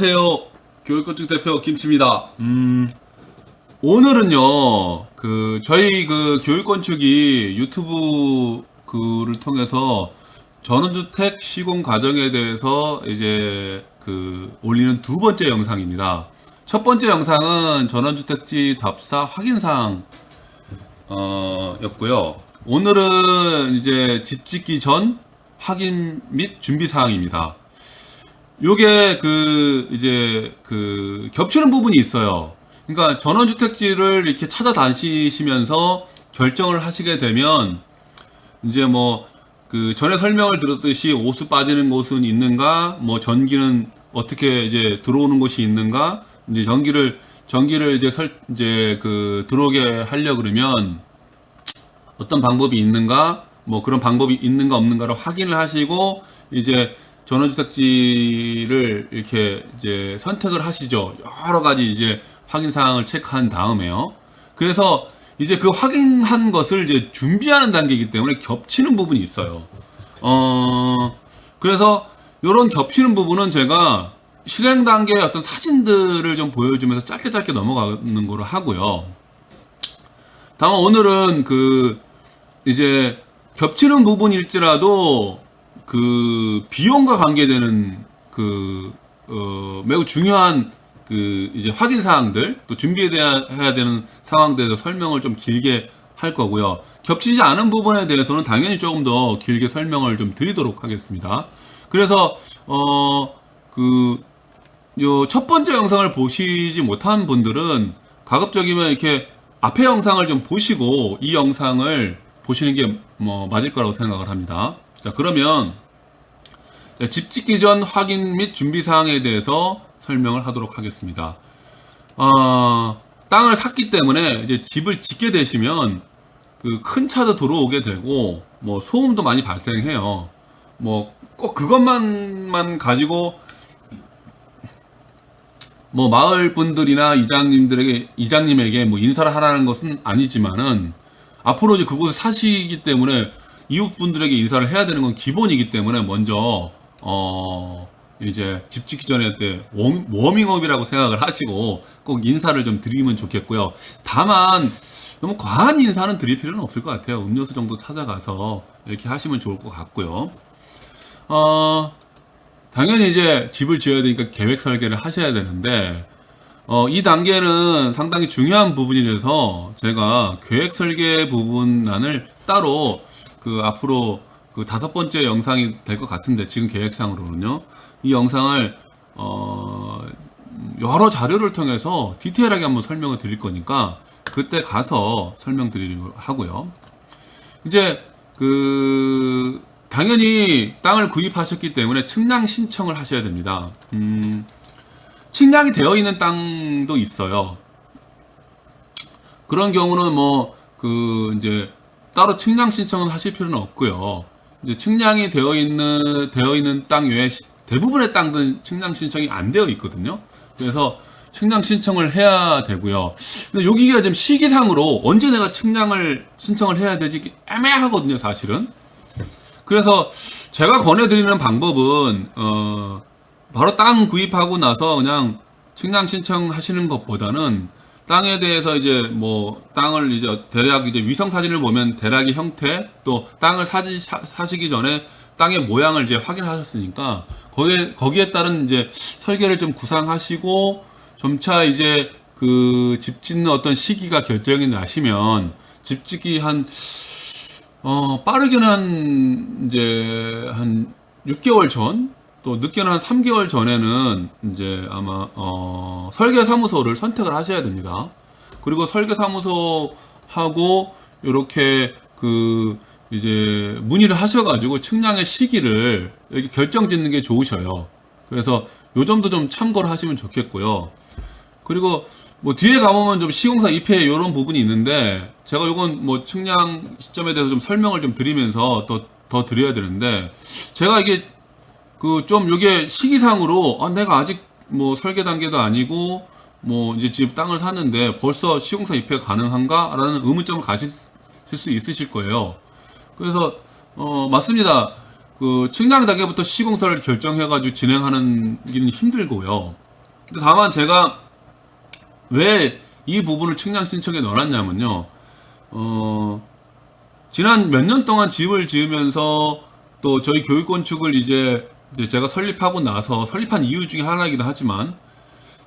안녕하세요. 교육건축 대표 김치입니다. 오늘은요, 저희 교육건축이 유튜브 를 통해서 전원주택 시공 과정에 대해서 이제 올리는 두 번째 영상입니다. 첫 번째 영상은 전원주택지 답사 확인사항, 였고요. 오늘은 이제 집 짓기 전 확인 및 준비사항입니다. 요게 이제 겹치는 부분이 있어요. 그러니까 전원주택지를 이렇게 찾아다니시면서 결정을 하시게 되면 이제 전에 설명을 들었듯이 오수 빠지는 곳은 있는가, 전기는 어떻게 이제 들어오는 곳이 있는가, 이제 전기를 이제 들어오게 하려 그러면 어떤 방법이 있는가, 그런 방법이 있는가 없는가를 확인을 하시고 이제 전원주택지를 이렇게 이제 선택을 하시죠. 여러 가지 이제 확인 사항을 체크한 다음에요. 그래서 이제 그 확인한 것을 이제 준비하는 단계이기 때문에 겹치는 부분이 있어요. 그래서 이런 겹치는 부분은 제가 실행 단계의 어떤 사진들을 좀 보여주면서 짧게 넘어가는 거로 하고요. 다만 오늘은 이제 겹치는 부분일지라도 비용과 관계되는 매우 중요한 이제 확인 사항들, 또 준비해야 되는 상황들에서 설명을 좀 길게 할 거고요. 겹치지 않은 부분에 대해서는 당연히 조금 더 길게 설명을 좀 드리도록 하겠습니다. 그래서 요 첫 번째 영상을 보시지 못한 분들은 가급적이면 이렇게 앞에 영상을 좀 보시고 이 영상을 보시는 게 맞을 거라고 생각을 합니다. 자, 그러면 집 짓기 전 확인 및 준비 사항에 대해서 설명을 하도록 하겠습니다. 땅을 샀기 때문에 이제 집을 짓게 되시면 큰 차도 들어오게 되고 소음도 많이 발생해요. 꼭 그것만 가지고 마을 분들이나 이장님에게 인사를 하라는 것은 아니지만은 앞으로 이제 그곳에 사시기 때문에 이웃분들에게 인사를 해야 되는 건 기본이기 때문에 먼저 이제 집 짓기 전에 워밍업이라고 생각을 하시고 꼭 인사를 좀 드리면 좋겠고요. 다만 너무 과한 인사는 드릴 필요는 없을 것 같아요. 음료수 정도 찾아가서 이렇게 하시면 좋을 것 같고요. 당연히 이제 집을 지어야 되니까 계획 설계를 하셔야 되는데 이 단계는 상당히 중요한 부분이라서 제가 계획 설계 부분란을 따로 앞으로 다섯 번째 영상이 될 것 같은데, 지금 계획상으로는요, 이 영상을 여러 자료를 통해서 디테일하게 한번 설명을 드릴 거니까 그때 가서 설명드리려고 하고요. 이제 당연히 땅을 구입하셨기 때문에 측량 신청을 하셔야 됩니다. 측량이 되어 있는 땅도 있어요. 그런 경우는 이제 따로 측량 신청을 하실 필요는 없고요. 이제 측량이 되어 있는 땅 외에 대부분의 땅들은 측량 신청이 안 되어 있거든요. 그래서 측량 신청을 해야 되고요. 근데 여기가 지금 시기상으로 언제 내가 측량을 신청을 해야 되지 애매하거든요, 사실은. 그래서 제가 권해드리는 방법은 바로 땅 구입하고 나서 그냥 측량 신청하시는 것보다는 땅에 대해서 이제 땅을 이제 대략 이제 위성 사진을 보면 대략의 형태, 또 땅을 사시기 전에 땅의 모양을 이제 확인하셨으니까 거기에 따른 이제 설계를 좀 구상하시고 점차 이제 집 짓는 어떤 시기가 결정이 나시면 집 짓기 빠르게는 이제 한 6개월 전, 또 늦게는 한 3개월 전에는 이제 아마 설계사무소를 선택을 하셔야 됩니다. 그리고 설계사무소하고 이렇게 이제 문의를 하셔가지고 측량의 시기를 이렇게 결정짓는 게 좋으셔요. 그래서 요 점도 좀 참고를 하시면 좋겠고요. 그리고 뒤에 가보면 좀 시공사 입회 이런 부분이 있는데, 제가 요건 측량 시점에 대해서 좀 설명을 좀 드리면서 더 드려야 되는데, 제가 이게 요게 시기상으로 내가 아직 설계 단계도 아니고 이제 집 땅을 샀는데 벌써 시공사 입회가 가능한가? 라는 의문점을 가실 수 있으실 거예요. 그래서 맞습니다. 측량 단계부터 시공사를 결정해가지고 진행하는 게 힘들고요. 근데 다만 제가 왜 이 부분을 측량 신청에 넣어놨냐면요. 지난 몇 년 동안 집을 지으면서 또 저희 교육건축을 이제 제가 설립하고 나서 설립한 이유 중에 하나이기도 하지만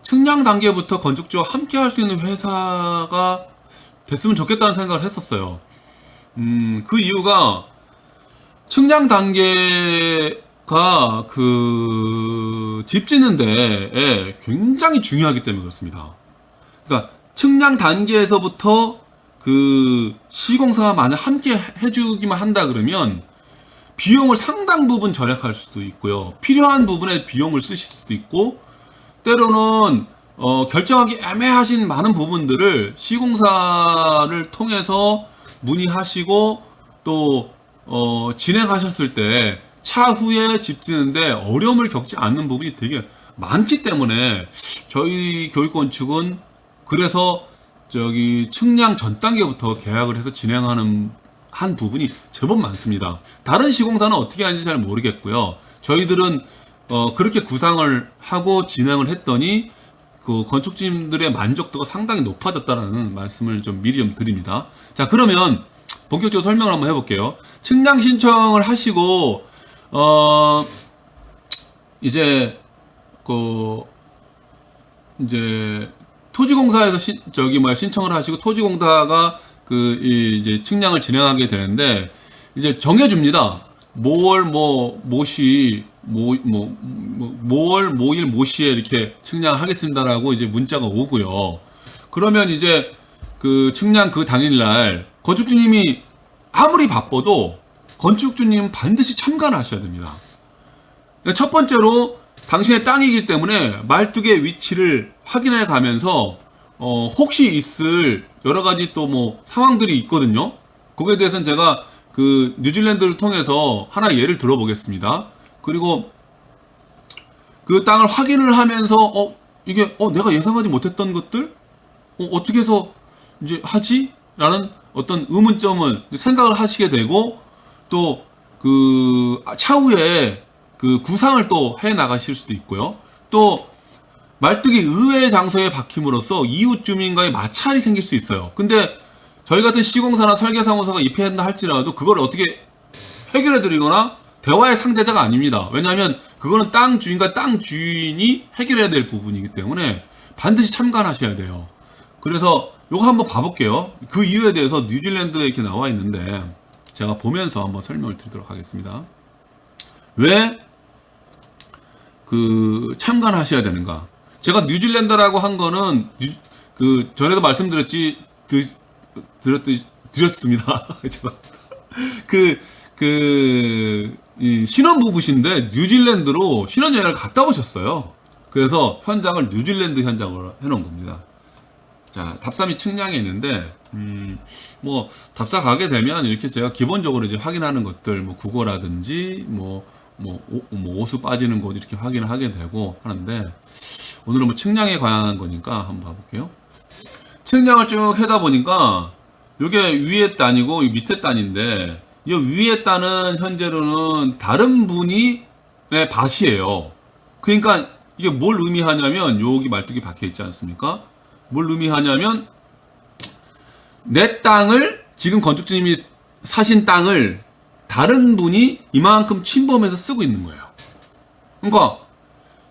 측량 단계부터 건축주와 함께 할 수 있는 회사가 됐으면 좋겠다는 생각을 했었어요. 그 이유가 측량 단계가 그 집 짓는 데에 굉장히 중요하기 때문에 그렇습니다. 그러니까 측량 단계에서부터 그 시공사가 만약 함께 해주기만 한다 그러면 비용을 상당 부분 절약할 수도 있고요. 필요한 부분에 비용을 쓰실 수도 있고, 때로는 결정하기 애매하신 많은 부분들을 시공사를 통해서 문의하시고 또 진행하셨을 때 차후에 집 짓는데 어려움을 겪지 않는 부분이 되게 많기 때문에 저희 교육건축은 그래서 저기 측량 전 단계부터 계약을 해서 진행하는 한 부분이 제법 많습니다. 다른 시공사는 어떻게 하는지 잘 모르겠고요. 저희들은 그렇게 구상을 하고 진행을 했더니 그 건축주님들의 만족도가 상당히 높아졌다는 말씀을 좀 미리 좀 드립니다. 자, 그러면 본격적으로 설명을 한번 해볼게요. 측량 신청을 하시고 이제 토지공사에서 신청을 하시고 토지공사가 이제 측량을 진행하게 되는데 이제 정해줍니다. 모월 모시 모월 모일 모시에 이렇게 측량하겠습니다라고 이제 문자가 오고요. 그러면 이제 그 측량 그 당일날 건축주님이 아무리 바빠도 건축주님은 반드시 참관을 하셔야 됩니다. 첫 번째로 당신의 땅이기 때문에 말뚝의 위치를 확인해 가면서 혹시 있을 여러 가지 또 뭐 상황들이 있거든요. 거기에 대해서는 제가 그 뉴질랜드를 통해서 하나 예를 들어보겠습니다. 그리고 그 땅을 확인을 하면서 이게 내가 예상하지 못했던 것들 어떻게 해서 이제 하지? 라는 어떤 의문점을 생각을 하시게 되고 또 그 차후에 그 구상을 또 해 나가실 수도 있고요. 또 말뚝이 의외의 장소에 박힘으로써 이웃 주민과의 마찰이 생길 수 있어요. 근데 저희 같은 시공사나 설계사무소가 입회한다 할지라도 그걸 어떻게 해결해 드리거나 대화의 상대자가 아닙니다. 왜냐하면 그거는 땅 주인과 땅 주인이 해결해야 될 부분이기 때문에 반드시 참관하셔야 돼요. 그래서 요거 한번 봐볼게요. 그 이유에 대해서 뉴질랜드에 이렇게 나와 있는데 제가 보면서 한번 설명을 드리도록 하겠습니다. 왜 그 참관하셔야 되는가? 제가 뉴질랜드라고 한 거는 그 전에도 드렸습니다. 이 신혼부부신데 뉴질랜드로 신혼여행을 갔다 오셨어요. 그래서 현장을 뉴질랜드 현장으로 해놓은 겁니다. 자, 답사및 측량이 있는데 뭐 답사 가게 되면 이렇게 제가 기본적으로 이제 확인하는 것들 뭐 국어라든지 오수 빠지는 곳 이렇게 확인을 하게 되고 하는데 오늘은 뭐 측량에 관한 거니까 한번 봐볼게요. 측량을 쭉 해다 보니까 이게 위에 단이고 밑에 단인데 이 위에 단은 현재로는 다른 분이 밭이에요. 그러니까 이게 뭘 의미하냐면 여기 말뚝이 박혀 있지 않습니까? 뭘 의미하냐면 내 땅을 지금 건축주님이 사신 땅을 다른 분이 이만큼 침범해서 쓰고 있는 거예요. 그러니까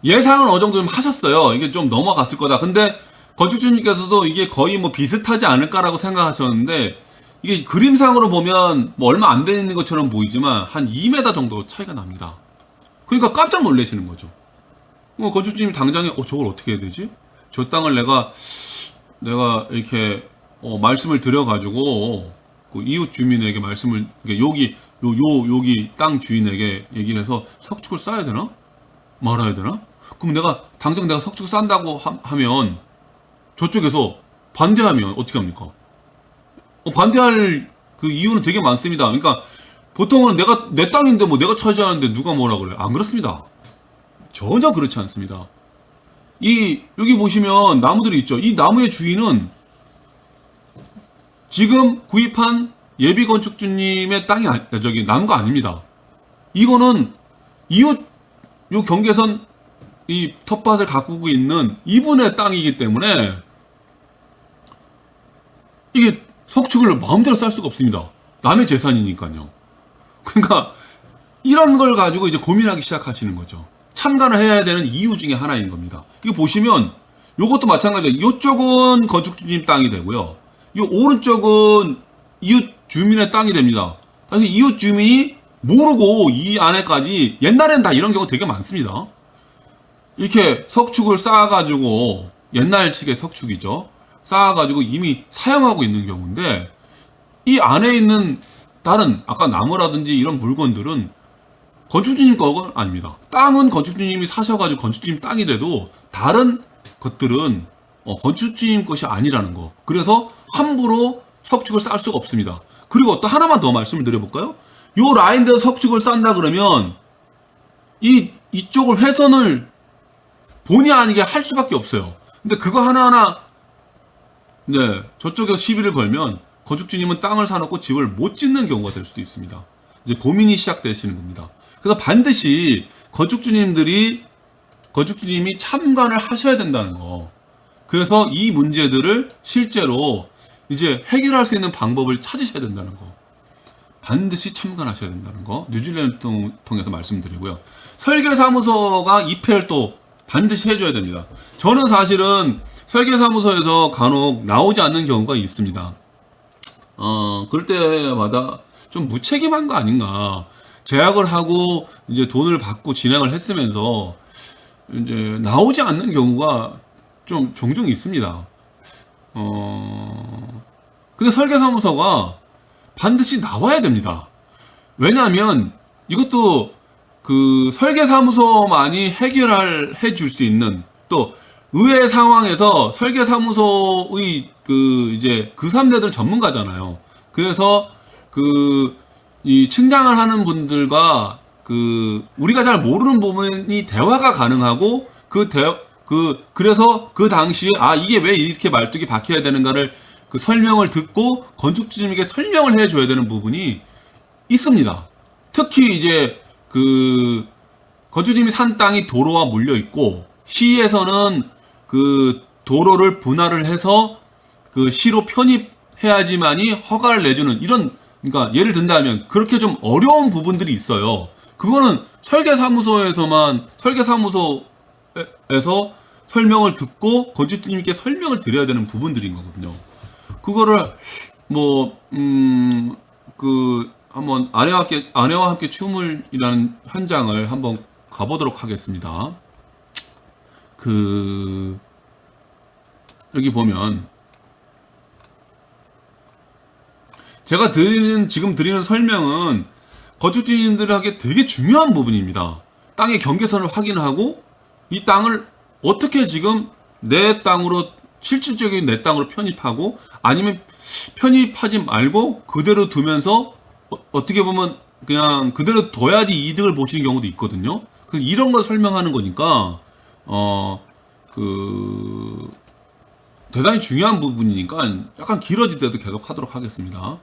예상은 어느 정도 좀 하셨어요. 이게 좀 넘어갔을 거다. 근데 건축주님께서도 이게 거의 뭐 비슷하지 않을까라고 생각하셨는데 이게 그림상으로 보면 뭐 얼마 안 되는 것처럼 보이지만 한 2m 정도 차이가 납니다. 그러니까 깜짝 놀라시는 거죠. 건축주님이 당장에 저걸 어떻게 해야 되지? 저 땅을 내가 이렇게 말씀을 드려가지고 그 이웃 주민에게 말씀을 여기 땅 주인에게 얘기를 해서 석축을 쌓아야 되나? 말아야 되나? 그럼 당장 내가 석축 싼다고 하면 저쪽에서 반대하면 어떻게 합니까? 반대할 그 이유는 되게 많습니다. 그러니까 보통은 내 땅인데 뭐 내가 차지하는데 누가 뭐라 그래요? 안 그렇습니다. 전혀 그렇지 않습니다. 여기 보시면 나무들이 있죠. 이 나무의 주인은 지금 구입한 예비 건축주님의 땅이 나무가 아닙니다. 이거는 이웃 요 경계선 이 텃밭을 가꾸고 있는 이분의 땅이기 때문에 이게 석축을 마음대로 쌀 수가 없습니다. 남의 재산이니까요. 그러니까 이런 걸 가지고 이제 고민하기 시작하시는 거죠. 참관을 해야 되는 이유 중에 하나인 겁니다. 이거 보시면 요것도 마찬가지예요. 이쪽은 건축주님 땅이 되고요. 이 오른쪽은 이웃 주민의 땅이 됩니다. 사실 이웃 주민이 모르고 이 안에까지 옛날엔 다 이런 경우 되게 많습니다. 이렇게 석축을 쌓아가지고 옛날식의 석축이죠. 쌓아가지고 이미 사용하고 있는 경우인데 이 안에 있는 다른 아까 나무라든지 이런 물건들은 건축주님 거가 아닙니다. 땅은 건축주님이 사셔가지고 건축주님 땅이라도 다른 것들은 건축주님 것이 아니라는 거. 그래서 함부로 석축을 쌓을 수가 없습니다. 그리고 또 하나만 더 말씀을 드려볼까요? 요 라인대로 석축을 쌓는다 그러면 이쪽을 훼손을 본의 아니게 할 수밖에 없어요. 근데 그거 하나하나 네, 저쪽에서 시비를 걸면 건축주님은 땅을 사놓고 집을 못 짓는 경우가 될 수도 있습니다. 이제 고민이 시작되시는 겁니다. 그래서 반드시 건축주님이 참관을 하셔야 된다는 거. 그래서 이 문제들을 실제로 이제 해결할 수 있는 방법을 찾으셔야 된다는 거. 반드시 참관하셔야 된다는 거. 뉴질랜드 통해서 말씀드리고요. 설계사무소가 입회를 또 반드시 해줘야 됩니다. 저는 사실은 설계사무소에서 간혹 나오지 않는 경우가 있습니다. 그럴 때마다 좀 무책임한 거 아닌가. 계약을 하고 이제 돈을 받고 진행을 했으면서 이제 나오지 않는 경우가 좀 종종 있습니다. 근데 설계사무소가 반드시 나와야 됩니다. 왜냐하면 이것도 그 설계사무소만이 해 줄 수 있는 또 의외의 상황에서 설계사무소의 이제 그 3대들 전문가잖아요. 그래서 이 측량을 하는 분들과 우리가 잘 모르는 부분이 대화가 가능하고 그래서 그 당시에 이게 왜 이렇게 말뚝이 박혀야 되는가를 그 설명을 듣고 건축주님에게 설명을 해줘야 되는 부분이 있습니다. 특히 이제 건축주님이 산 땅이 도로와 물려 있고 시에서는 그 도로를 분할을 해서 시로 편입해야지만이 허가를 내주는 이런, 그러니까 예를 든다면 그렇게 좀 어려운 부분들이 있어요. 그거는 설계사무소에서 설명을 듣고 건축주님께 설명을 드려야 되는 부분들인 거거든요. 그거를 한번 아내와 함께 춤을이라는 현장을 한번 가보도록 하겠습니다. 여기 보면 제가 지금 드리는 설명은 건축주님들에게 되게 중요한 부분입니다. 땅의 경계선을 확인하고 이 땅을 어떻게 지금 내 땅으로 실질적인 내 땅으로 편입하고 아니면 편입하지 말고 그대로 두면서 어떻게 보면 그냥 그대로 둬야지 이득을 보시는 경우도 있거든요. 그래서 이런 걸 설명하는 거니까 대단히 중요한 부분이니까 약간 길어질 때도 계속 하도록 하겠습니다.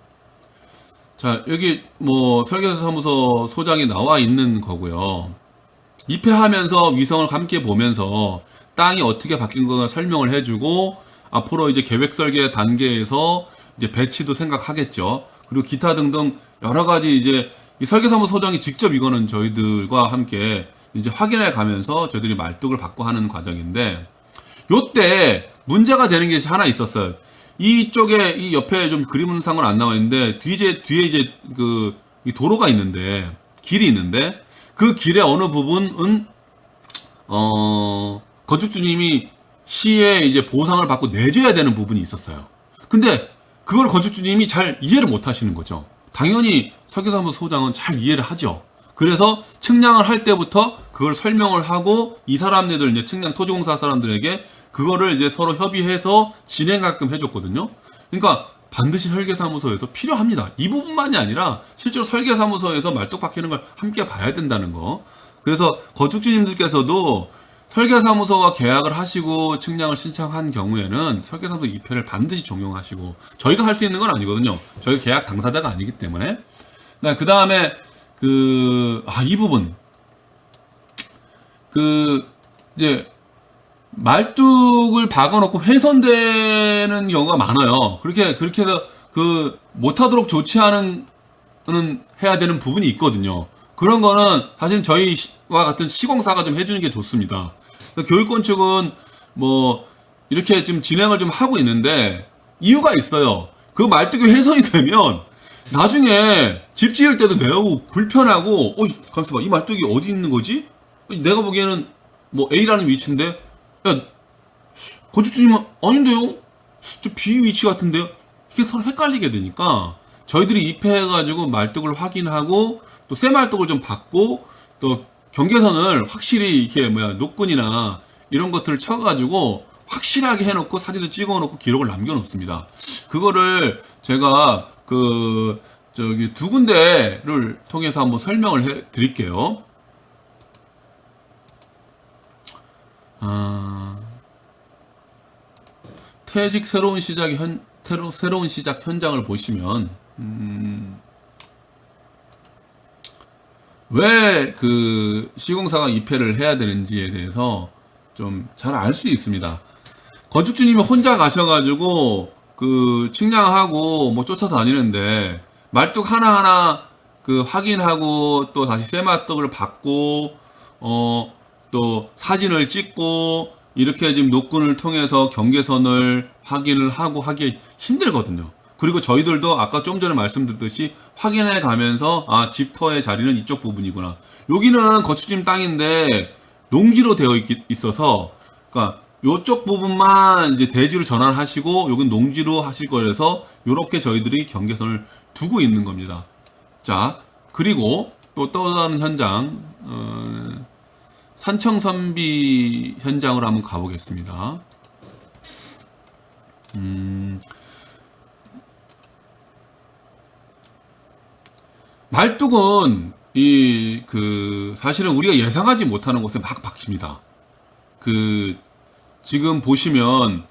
자, 여기 설계사무소 소장이 나와 있는 거고요. 입회하면서 위성을 함께 보면서 땅이 어떻게 바뀐 거 설명을 해주고 앞으로 이제 계획 설계 단계에서 이제 배치도 생각하겠죠. 그리고 기타 등등 여러 가지 이제 이 설계사무소 소장이 직접 이거는 저희들과 함께 이제 확인해 가면서 저희들이 말뚝을 받고 하는 과정인데 요때 문제가 되는 게 하나 있었어요. 이쪽에 이 옆에 좀 그림상은 안 나와 있는데 뒤에 이제 이 도로가 있는데 길이 있는데 그 길의 어느 부분은 건축주님이 시에 이제 보상을 받고 내줘야 되는 부분이 있었어요. 근데 그걸 건축주님이 잘 이해를 못 하시는 거죠. 당연히 설계사무소 소장은 잘 이해를 하죠. 그래서 측량을 할 때부터 그걸 설명을 하고 이 사람들 이제 측량 토지공사 사람들에게 그거를 이제 서로 협의해서 진행하게끔 해줬거든요. 그러니까 반드시 설계사무소에서 필요합니다. 이 부분만이 아니라 실제로 설계사무소에서 말뚝 박히는 걸 함께 봐야 된다는 거. 그래서 건축주님들께서도 설계사무소와 계약을 하시고 측량을 신청한 경우에는 설계사무소 입회를 반드시 종용하시고 저희가 할 수 있는 건 아니거든요. 저희 계약 당사자가 아니기 때문에. 그 다음에 이 부분 이제 말뚝을 박아놓고 훼손되는 경우가 많아요. 그렇게 해서 못하도록 조치하는 해야 되는 부분이 있거든요. 그런 거는 사실 저희와 같은 시공사가 좀 해주는 게 좋습니다. 교육권 측은 뭐 이렇게 지금 진행을 좀 하고 있는데 이유가 있어요. 그 말뚝이 훼손이 되면 나중에 집 지을 때도 매우 불편하고 가만있어 봐. 이 말뚝이 어디 있는 거지? 내가 보기에는 뭐 A라는 위치인데 야 건축주님은 아닌데요? 저 B 위치 같은데요? 이게 서로 헷갈리게 되니까 저희들이 입회해가지고 말뚝을 확인하고 또 쇠말뚝을 좀 받고 또 경계선을 확실히 이렇게 노끈이나 이런 것들을 쳐가지고 확실하게 해놓고 사진도 찍어놓고 기록을 남겨놓습니다. 그거를 제가 두 군데를 통해서 한번 설명을 해 드릴게요. 퇴직 새로운 시작 현장을 보시면 왜 시공사가 입회를 해야 되는지에 대해서 좀 잘 알 수 있습니다. 건축주님이 혼자 가셔가지고 측량하고 뭐 쫓아다니는데 말뚝 하나하나 확인하고 또 다시 쇠말뚝을 받고 또 사진을 찍고 이렇게 지금 노끈을 통해서 경계선을 확인을 하고 하기 힘들거든요. 그리고 저희들도 아까 좀 전에 말씀드렸듯이 확인해 가면서 집터의 자리는 이쪽 부분이구나. 여기는 건축주님 땅인데 농지로 되어 있어서 그러니까 요쪽 부분만 이제 대지로 전환하시고 여긴 농지로 하실 거라서 요렇게 저희들이 경계선을 두고 있는 겁니다. 자, 그리고 또 다른 현장 산청선비 현장으로 한번 가보겠습니다. 말뚝은 사실은 우리가 예상하지 못하는 곳에 막 박힙니다. 지금 보시면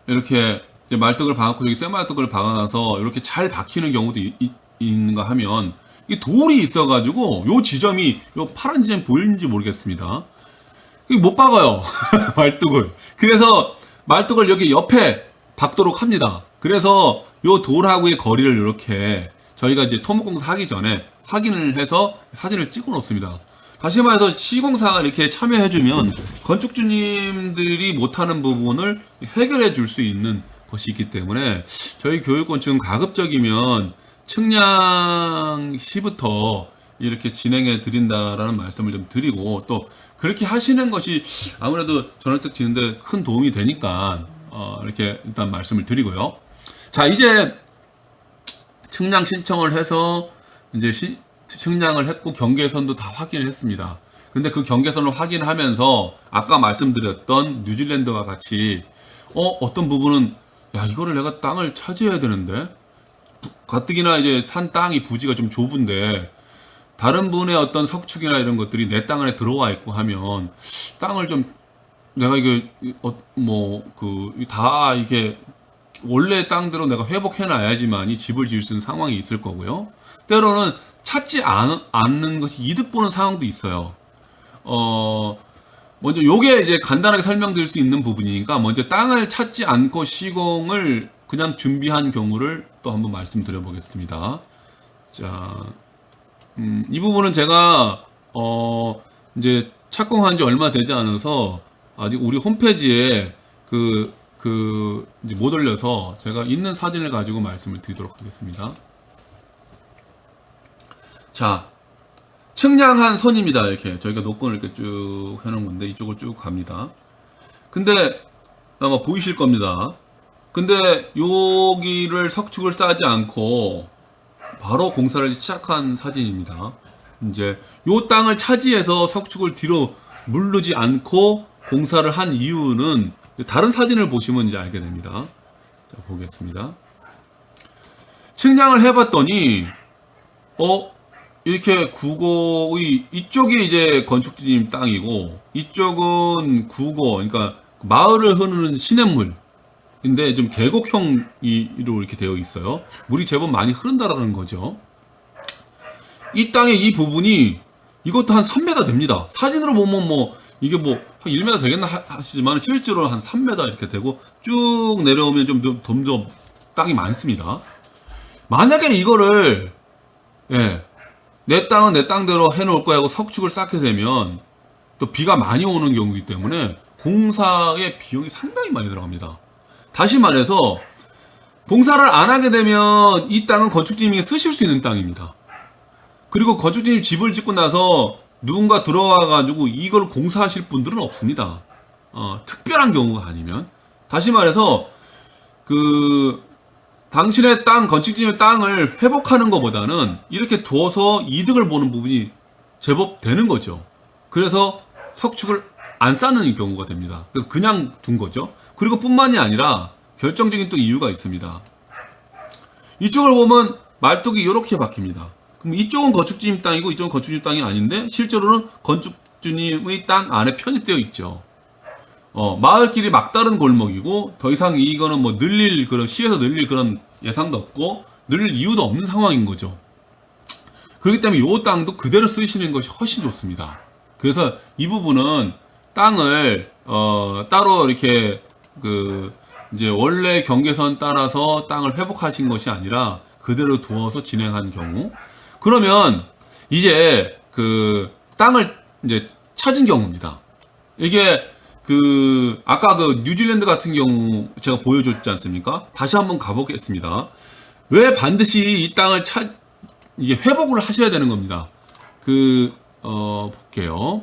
이렇게 말뚝을 박아놓고 여기 쇠말뚝을 박아놔서 이렇게 잘 박히는 경우도 있는가 하면 이 돌이 있어가지고 요 지점이 요 파란 지점이 보이는지 모르겠습니다. 못 박아요. 말뚝을. 그래서 말뚝을 여기 옆에 박도록 합니다. 그래서 요 돌하고의 거리를 이렇게 저희가 이제 토목공사 하기 전에 확인을 해서 사진을 찍어 놓습니다. 다시 말해서 시공사가 이렇게 참여해주면 건축주님들이 못하는 부분을 해결해 줄 수 있는 것이 있기 때문에 저희 교육권 지금 가급적이면 측량 시부터 이렇게 진행해 드린다라는 말씀을 좀 드리고 또 그렇게 하시는 것이 아무래도 전월특 지는데 큰 도움이 되니까 이렇게 일단 말씀을 드리고요. 자, 이제 측량 신청을 해서 이제 측량을 했고 경계선도 다 확인을 했습니다. 근데 그 경계선을 확인하면서 아까 말씀드렸던 뉴질랜드와 같이 어떤 부분은 이거를 내가 땅을 차지해야 되는데 가뜩이나 이제 산 땅이 부지가 좀 좁은데 다른 분의 어떤 석축이나 이런 것들이 내 땅 안에 들어와 있고 하면 땅을 좀 내가 이게 다 이게 원래 땅대로 내가 회복해 놔야지만 집을 지을 수 있는 상황이 있을 거고요. 때로는 찾지 않는 것이 이득 보는 상황도 있어요. 먼저 요게 이제 간단하게 설명드릴 수 있는 부분이니까 먼저 땅을 찾지 않고 시공을 그냥 준비한 경우를 또 한번 말씀드려 보겠습니다. 자, 이 부분은 제가 이제 착공한 지 얼마 되지 않아서 아직 우리 홈페이지에 이제 못 올려서 제가 있는 사진을 가지고 말씀을 드리도록 하겠습니다. 자, 측량한 선입니다. 이렇게 저희가 노건을 이렇게 쭉 해놓은 건데 이쪽을 쭉 갑니다. 근데 아마 보이실 겁니다. 근데 여기를 석축을 싸지 않고 바로 공사를 시작한 사진입니다. 이제 요 땅을 차지해서 석축을 뒤로 물르지 않고 공사를 한 이유는 다른 사진을 보시면 이제 알게 됩니다. 자, 보겠습니다. 측량을 해봤더니 이렇게 구고의 이쪽이 이제 건축주님 땅이고 이쪽은 구고, 그러니까 마을을 흐르는 시냇물인데 좀 계곡형으로 이렇게 되어 있어요. 물이 제법 많이 흐른다라는 거죠. 이 땅의 이 부분이 이것도 한 3m 됩니다. 사진으로 보면 이게 한 한 1m 되겠나 하시지만 실제로는 한 3m 이렇게 되고 쭉 내려오면 좀 땅이 많습니다. 만약에 이거를 예, 내 땅은 내 땅대로 해놓을 거야 하고 석축을 쌓게 되면 또 비가 많이 오는 경우이기 때문에 공사의 비용이 상당히 많이 들어갑니다. 다시 말해서 공사를 안 하게 되면 이 땅은 건축주님이 쓰실 수 있는 땅입니다. 그리고 건축주님 집을 짓고 나서 누군가 들어와 가지고 이걸 공사하실 분들은 없습니다. 특별한 경우가 아니면. 다시 말해서 당신의 땅, 건축주님의 땅을 회복하는 것보다는 이렇게 두어서 이득을 보는 부분이 제법 되는 거죠. 그래서 석축을 안 쌓는 경우가 됩니다. 그래서 그냥 둔 거죠. 그리고 뿐만이 아니라 결정적인 또 이유가 있습니다. 이쪽을 보면 말뚝이 이렇게 박힙니다. 그럼 이쪽은 건축주님 땅이고 이쪽은 건축주님 땅이 아닌데 실제로는 건축주님의 땅 안에 편입되어 있죠. 마을길이 막다른 골목이고 더 이상 이거는 뭐 늘릴 그런 시에서 늘릴 그런 예상도 없고 늘릴 이유도 없는 상황인 거죠. 그렇기 때문에 이 땅도 그대로 쓰시는 것이 훨씬 좋습니다. 그래서 이 부분은 땅을 따로 이렇게 이제 원래 경계선 따라서 땅을 회복하신 것이 아니라 그대로 두어서 진행한 경우, 그러면 이제 땅을 이제 찾은 경우입니다. 이게 아까 뉴질랜드 같은 경우 제가 보여줬지 않습니까? 다시 한번 가보겠습니다. 왜 반드시 이 땅을 이게 회복을 하셔야 되는 겁니다. 볼게요.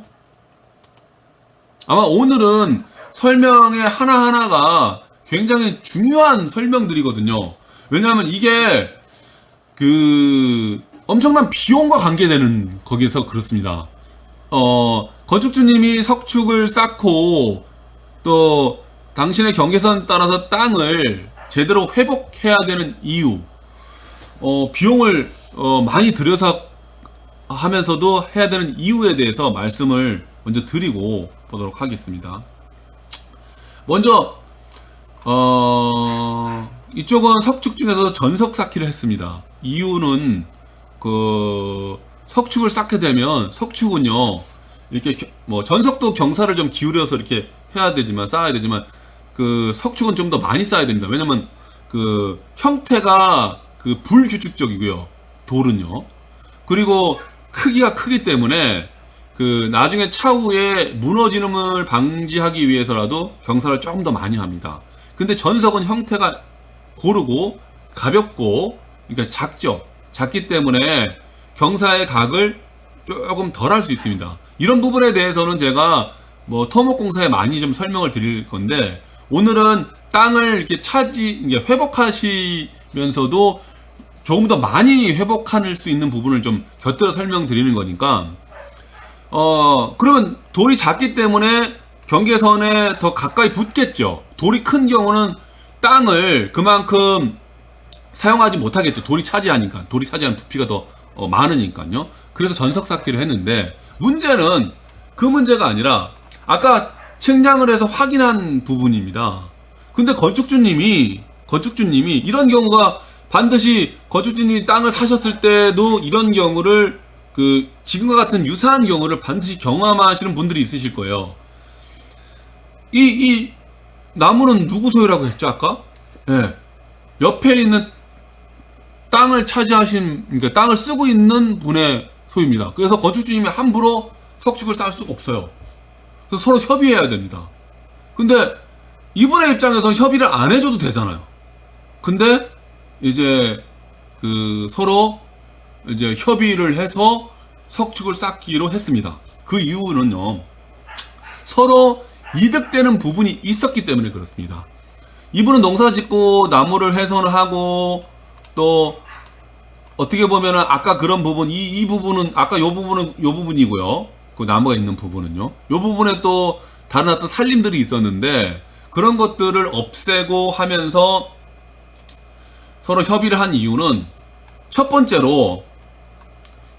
아마 오늘은 설명의 하나하나가 굉장히 중요한 설명들이거든요. 왜냐하면 이게 엄청난 비용과 관계되는 거기서 그렇습니다. 건축주님이 석축을 쌓고 또 당신의 경계선 따라서 땅을 제대로 회복해야 되는 이유, 비용을 많이 들여서 하면서도 해야 되는 이유에 대해서 말씀을 먼저 드리고 보도록 하겠습니다. 먼저 이쪽은 석축 중에서 전석 쌓기를 했습니다. 이유는 석축을 쌓게 되면 석축은요 이렇게 뭐 전석도 경사를 좀 기울여서 이렇게 해야 되지만 쌓아야 되지만 석축은 좀 더 많이 쌓아야 됩니다. 왜냐면 형태가 불규칙적이고요. 돌은요. 그리고 크기가 크기 때문에 나중에 차후에 무너지는 걸 방지하기 위해서라도 경사를 조금 더 많이 합니다. 근데 전석은 형태가 고르고 가볍고 그러니까 작기 때문에 경사의 각을 조금 덜 할 수 있습니다. 이런 부분에 대해서는 제가 뭐 토목공사에 많이 좀 설명을 드릴 건데, 오늘은 땅을 이렇게 회복하시면서도 조금 더 많이 회복할 수 있는 부분을 좀 곁들여 설명드리는 거니까, 그러면 돌이 작기 때문에 경계선에 더 가까이 붙겠죠. 돌이 큰 경우는 땅을 그만큼 사용하지 못하겠죠. 돌이 차지하는 부피가 더 많으니까요. 그래서 전석 쌓기를 했는데, 문제는 그 문제가 아니라 아까 측량을 해서 확인한 부분입니다. 근데 건축주님이 이런 경우가 반드시 건축주님이 땅을 사셨을 때도 이런 경우를 지금과 같은 유사한 경우를 반드시 경험하시는 분들이 있으실 거예요. 이 나무는 누구 소유라고 했죠, 아까? 네. 옆에 있는 땅을 그러니까 땅을 쓰고 있는 분의 소유입니다. 그래서 건축주님이 함부로 석축을 쌓을 수가 없어요. 그래서 서로 협의해야 됩니다. 근데 이분의 입장에서는 협의를 안 해줘도 되잖아요. 근데 이제 서로 이제 협의를 해서 석축을 쌓기로 했습니다. 그 이유는요, 서로 이득되는 부분이 있었기 때문에 그렇습니다. 이분은 농사 짓고 나무를 훼손을 하고 또 어떻게 보면은 아까 그런 부분, 이 부분은 아까 요 부분이고요. 그 나무가 있는 부분은요. 요 부분에 또 다른 어떤 살림들이 있었는데 그런 것들을 없애고 하면서 서로 협의를 한 이유는, 첫 번째로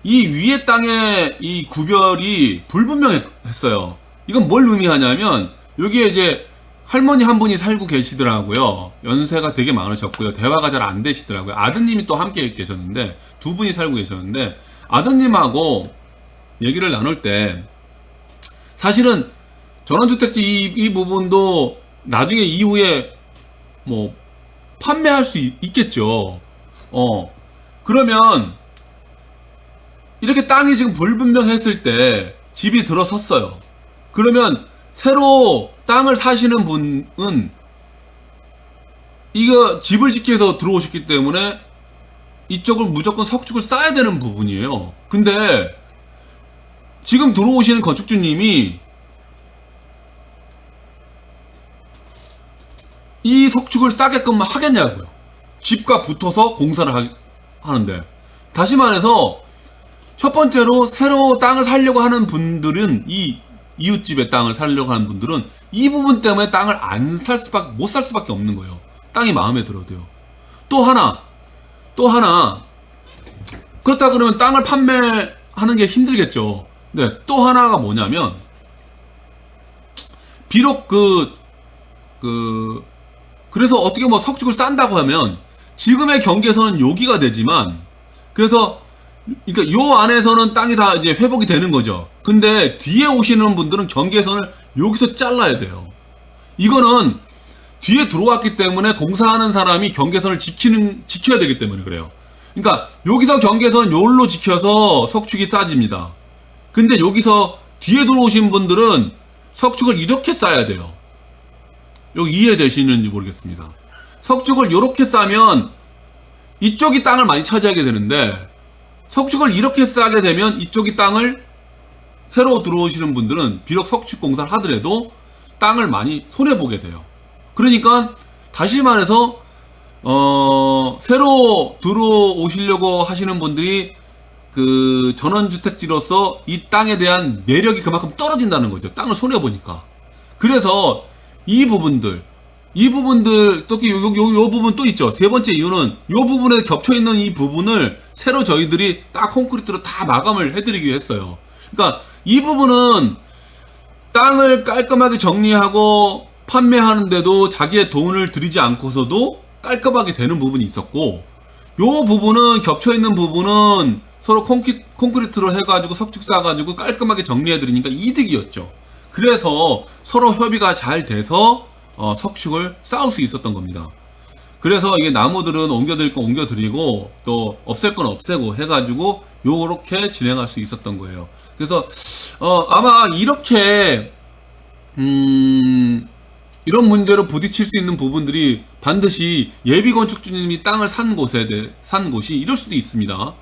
이 위에 땅의 이 구별이 불분명했어요. 이건 뭘 의미하냐면, 여기에 이제 할머니 한 분이 살고 계시더라고요. 연세가 되게 많으셨고요. 대화가 잘 안 되시더라고요. 아드님이 또 함께 계셨는데, 두 분이 살고 계셨는데, 아드님하고 얘기를 나눌 때 사실은 전원주택지 이 부분도 나중에 이후에 뭐 판매할 수 있겠죠. 그러면 이렇게 땅이 지금 불분명했을 때 집이 들어섰어요. 그러면 새로 땅을 사시는 분은 이거 집을 짓기 위해서 들어오셨기 때문에 이쪽을 무조건 석축을 쌓아야 되는 부분이에요. 근데 지금 들어오시는 건축주님이 이 석축을 싸게끔만 하겠냐고요. 집과 붙어서 공사를 하는데. 다시 말해서 첫 번째로 새로 땅을 사려고 하는 분들은, 이 이웃집의 땅을 사려고 하는 분들은 이 부분 때문에 땅을 못 살 수밖에 없는 거예요. 땅이 마음에 들어도요. 또 하나 그렇다 그러면 땅을 판매하는게 힘들겠죠. 근데 또 하나가 뭐냐면, 비록 그래서 어떻게 뭐 석축을 싼다고 하면 지금의 경계선은 여기가 되지만, 그래서 그러니까 요 안에서는 땅이 다 이제 회복이 되는 거죠. 근데 뒤에 오시는 분들은 경계선을 여기서 잘라야 돼요. 이거는 뒤에 들어왔기 때문에 공사하는 사람이 경계선을 지켜야 되기 때문에 그래요. 그러니까 여기서 경계선 요로 지켜서 석축이 싸집니다. 근데 여기서 뒤에 들어오신 분들은 석축을 이렇게 쌓아야 돼요. 여기 이해되시는지 모르겠습니다. 석축을 이렇게 싸면 이쪽이 땅을 많이 차지하게 되는데, 석축을 이렇게 싸게 되면 이쪽이 땅을, 새로 들어오시는 분들은 비록 석축 공사를 하더라도 땅을 많이 손해보게 돼요. 그러니까 다시 말해서 새로 들어오시려고 하시는 분들이 그 전원주택지로서 이 땅에 대한 매력이 그만큼 떨어진다는 거죠. 땅을 손해보니까. 그래서 이 부분들 특히 요 부분 또 있죠. 세 번째 이유는 요 부분에 겹쳐있는 이 부분을 새로 저희들이 딱 콘크리트로 다 마감을 해드리기 위해 했어요. 그러니까 이 부분은 땅을 깔끔하게 정리하고 판매하는데도 자기의 돈을 들이지 않고서도 깔끔하게 되는 부분이 있었고, 요 부분은 겹쳐있는 부분은 서로 콘크리트로 해가지고 석축 쌓아가지고 깔끔하게 정리해드리니까 이득이었죠. 그래서 서로 협의가 잘 돼서 석축을 쌓을 수 있었던 겁니다. 그래서 이게 나무들은 옮겨드릴 건 옮겨드리고 또 없앨 건 없애고 해가지고 요렇게 진행할 수 있었던 거예요. 그래서 아마 이렇게 이런 문제로 부딪힐 수 있는 부분들이 반드시 예비건축주님이 땅을 산 곳이 이럴 수도 있습니다.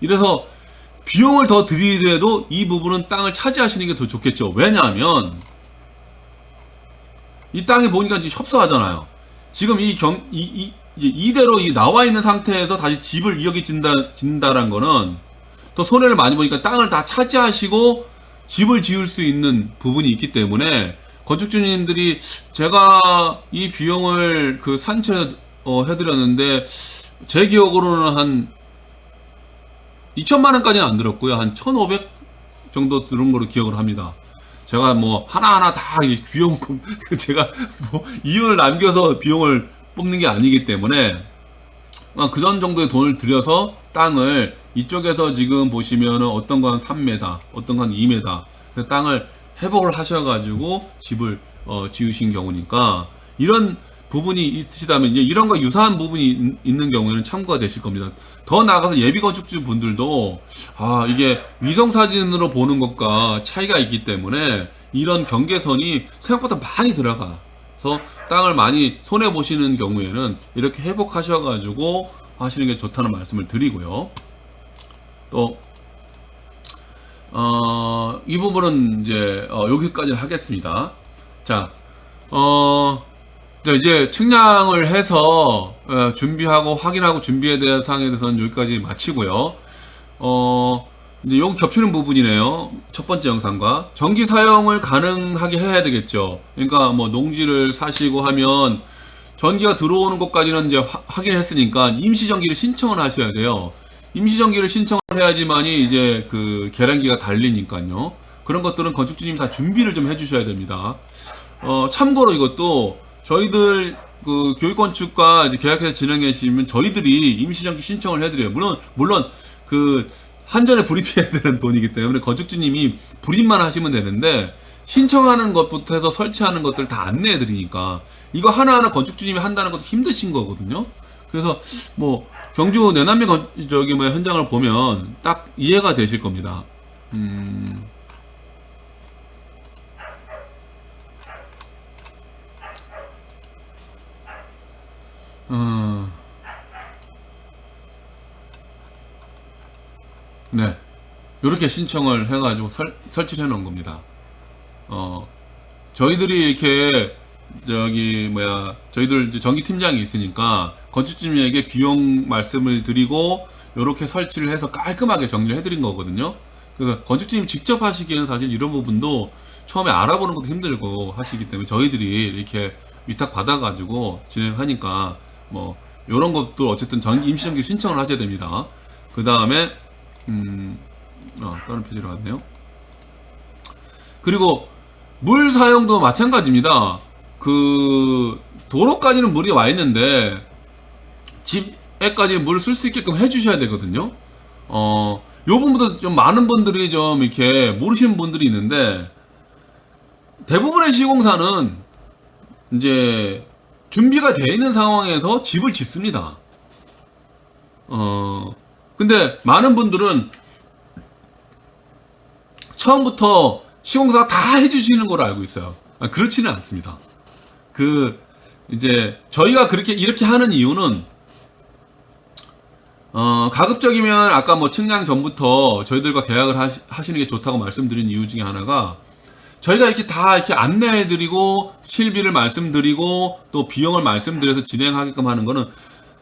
이래서 비용을 더 들이더라도 이 부분은 땅을 차지하시는 게 더 좋겠죠. 왜냐하면 이 땅이 보니까 이제 협소하잖아요. 지금 이대로 나와 있는 상태에서 다시 집을 이어기 진다라는 거는 또 손해를 많이 보니까 땅을 다 차지하시고 집을 지을 수 있는 부분이 있기 때문에, 건축주님들이 제가 이 비용을 산채 해드렸는데 제 기억으로는 한 2천만원까지는 안 들었고요. 한 1,500 정도 들은 거로 기억을 합니다. 제가 뭐 하나하나 다 비용 제가 뭐 이윤을 남겨서 비용을 뽑는 게 아니기 때문에 그런 정도의 돈을 들여서 땅을 이쪽에서 지금 보시면은 어떤 건 3m, 어떤 건 2m 그 땅을 회복을 하셔가지고 집을 지으신 경우니까, 이런 부분이 있으시다면 이제 이런 거 유사한 부분이 있는 경우에는 참고가 되실 겁니다. 더 나아가서 예비건축주 분들도 이게 위성사진으로 보는 것과 차이가 있기 때문에 이런 경계선이 생각보다 많이 들어가서 땅을 많이 손해보시는 경우에는 이렇게 회복하셔가지고 하시는 게 좋다는 말씀을 드리고요. 또 이 부분은 이제 여기까지 하겠습니다. 자, 이제 측량을 해서 준비하고 확인하고 준비에 대한 사항에 대해서는 여기까지 마치고요. 이제 여기 겹치는 부분이네요. 첫 번째 영상과 전기 사용을 가능하게 해야 되겠죠. 그러니까 뭐 농지를 사시고 하면 전기가 들어오는 것까지는 이제 확인했으니까 임시전기를 신청을 하셔야 돼요. 임시전기를 신청을 해야지만이 이제 그 계량기가 달리니까요. 그런 것들은 건축주님이 다 준비를 좀 해주셔야 됩니다. 참고로 이것도 저희들 그 교육건축과 이제 계약해서 진행해 주시면 저희들이 임시전기 신청을 해드려요. 물론 그 한전에 불입해야 되는 돈이기 때문에 건축주님이 불입만 하시면 되는데, 신청하는 것부터 해서 설치하는 것들 다 안내해 드리니까 이거 하나하나 건축주님이 한다는 것도 힘드신 거거든요. 그래서 뭐 경주 내남면 저기 뭐 현장을 보면 딱 이해가 되실 겁니다. 네. 이렇게 신청을 해가지고 설치를 해 놓은 겁니다. 저희들이 이렇게 저기 뭐야 저희들 이제 전기팀장이 있으니까 건축주님에게 비용 말씀을 드리고 이렇게 설치를 해서 깔끔하게 정리를 해드린 거거든요. 그래서 건축주님 직접 하시기에는 사실 이런 부분도 처음에 알아보는 것도 힘들고 하시기 때문에 저희들이 이렇게 위탁 받아가지고 진행하니까 뭐 이런 것도 어쨌든 임시정기 신청을 하셔야 됩니다. 그 다음에 다른 페이지로 갔네요. 그리고 물 사용도 마찬가지입니다. 그 도로까지는 물이 와 있는데 집에까지 물 쓸 수 있게끔 해주셔야 되거든요. 요 부분도 좀 많은 분들이 좀 이렇게 모르시는 분들이 있는데 대부분의 시공사는 이제 준비가 되어 있는 상황에서 집을 짓습니다. 근데 많은 분들은 처음부터 시공사가 다 해주시는 걸로 알고 있어요. 그렇지는 않습니다. 이제 저희가 이렇게 하는 이유는 가급적이면 아까 뭐 측량 전부터 저희들과 계약을 하시는 게 좋다고 말씀드린 이유 중에 하나가 저희가 이렇게 다 이렇게 안내해드리고 실비를 말씀드리고 또 비용을 말씀드려서 진행하게끔 하는 거는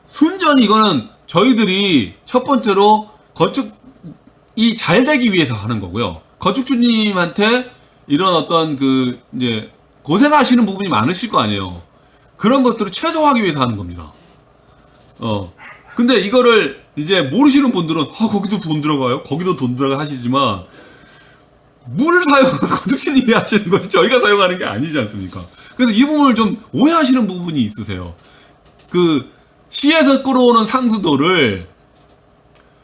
순전히 이거는 저희들이 첫 번째로 건축이 잘 되기 위해서 하는 거고요. 건축주님한테 이런 어떤 이제 고생하시는 부분이 많으실 거 아니에요. 그런 것들을 최소화하기 위해서 하는 겁니다. 근데 이거를 이제 모르시는 분들은 거기도 돈 들어가요? 거기도 돈 들어가 하시지만 물을 사용하는 건축주님이 하시는 거지 저희가 사용하는 게 아니지 않습니까? 그래서 이 부분을 좀 오해하시는 부분이 있으세요. 시에서 끌어오는 상수도를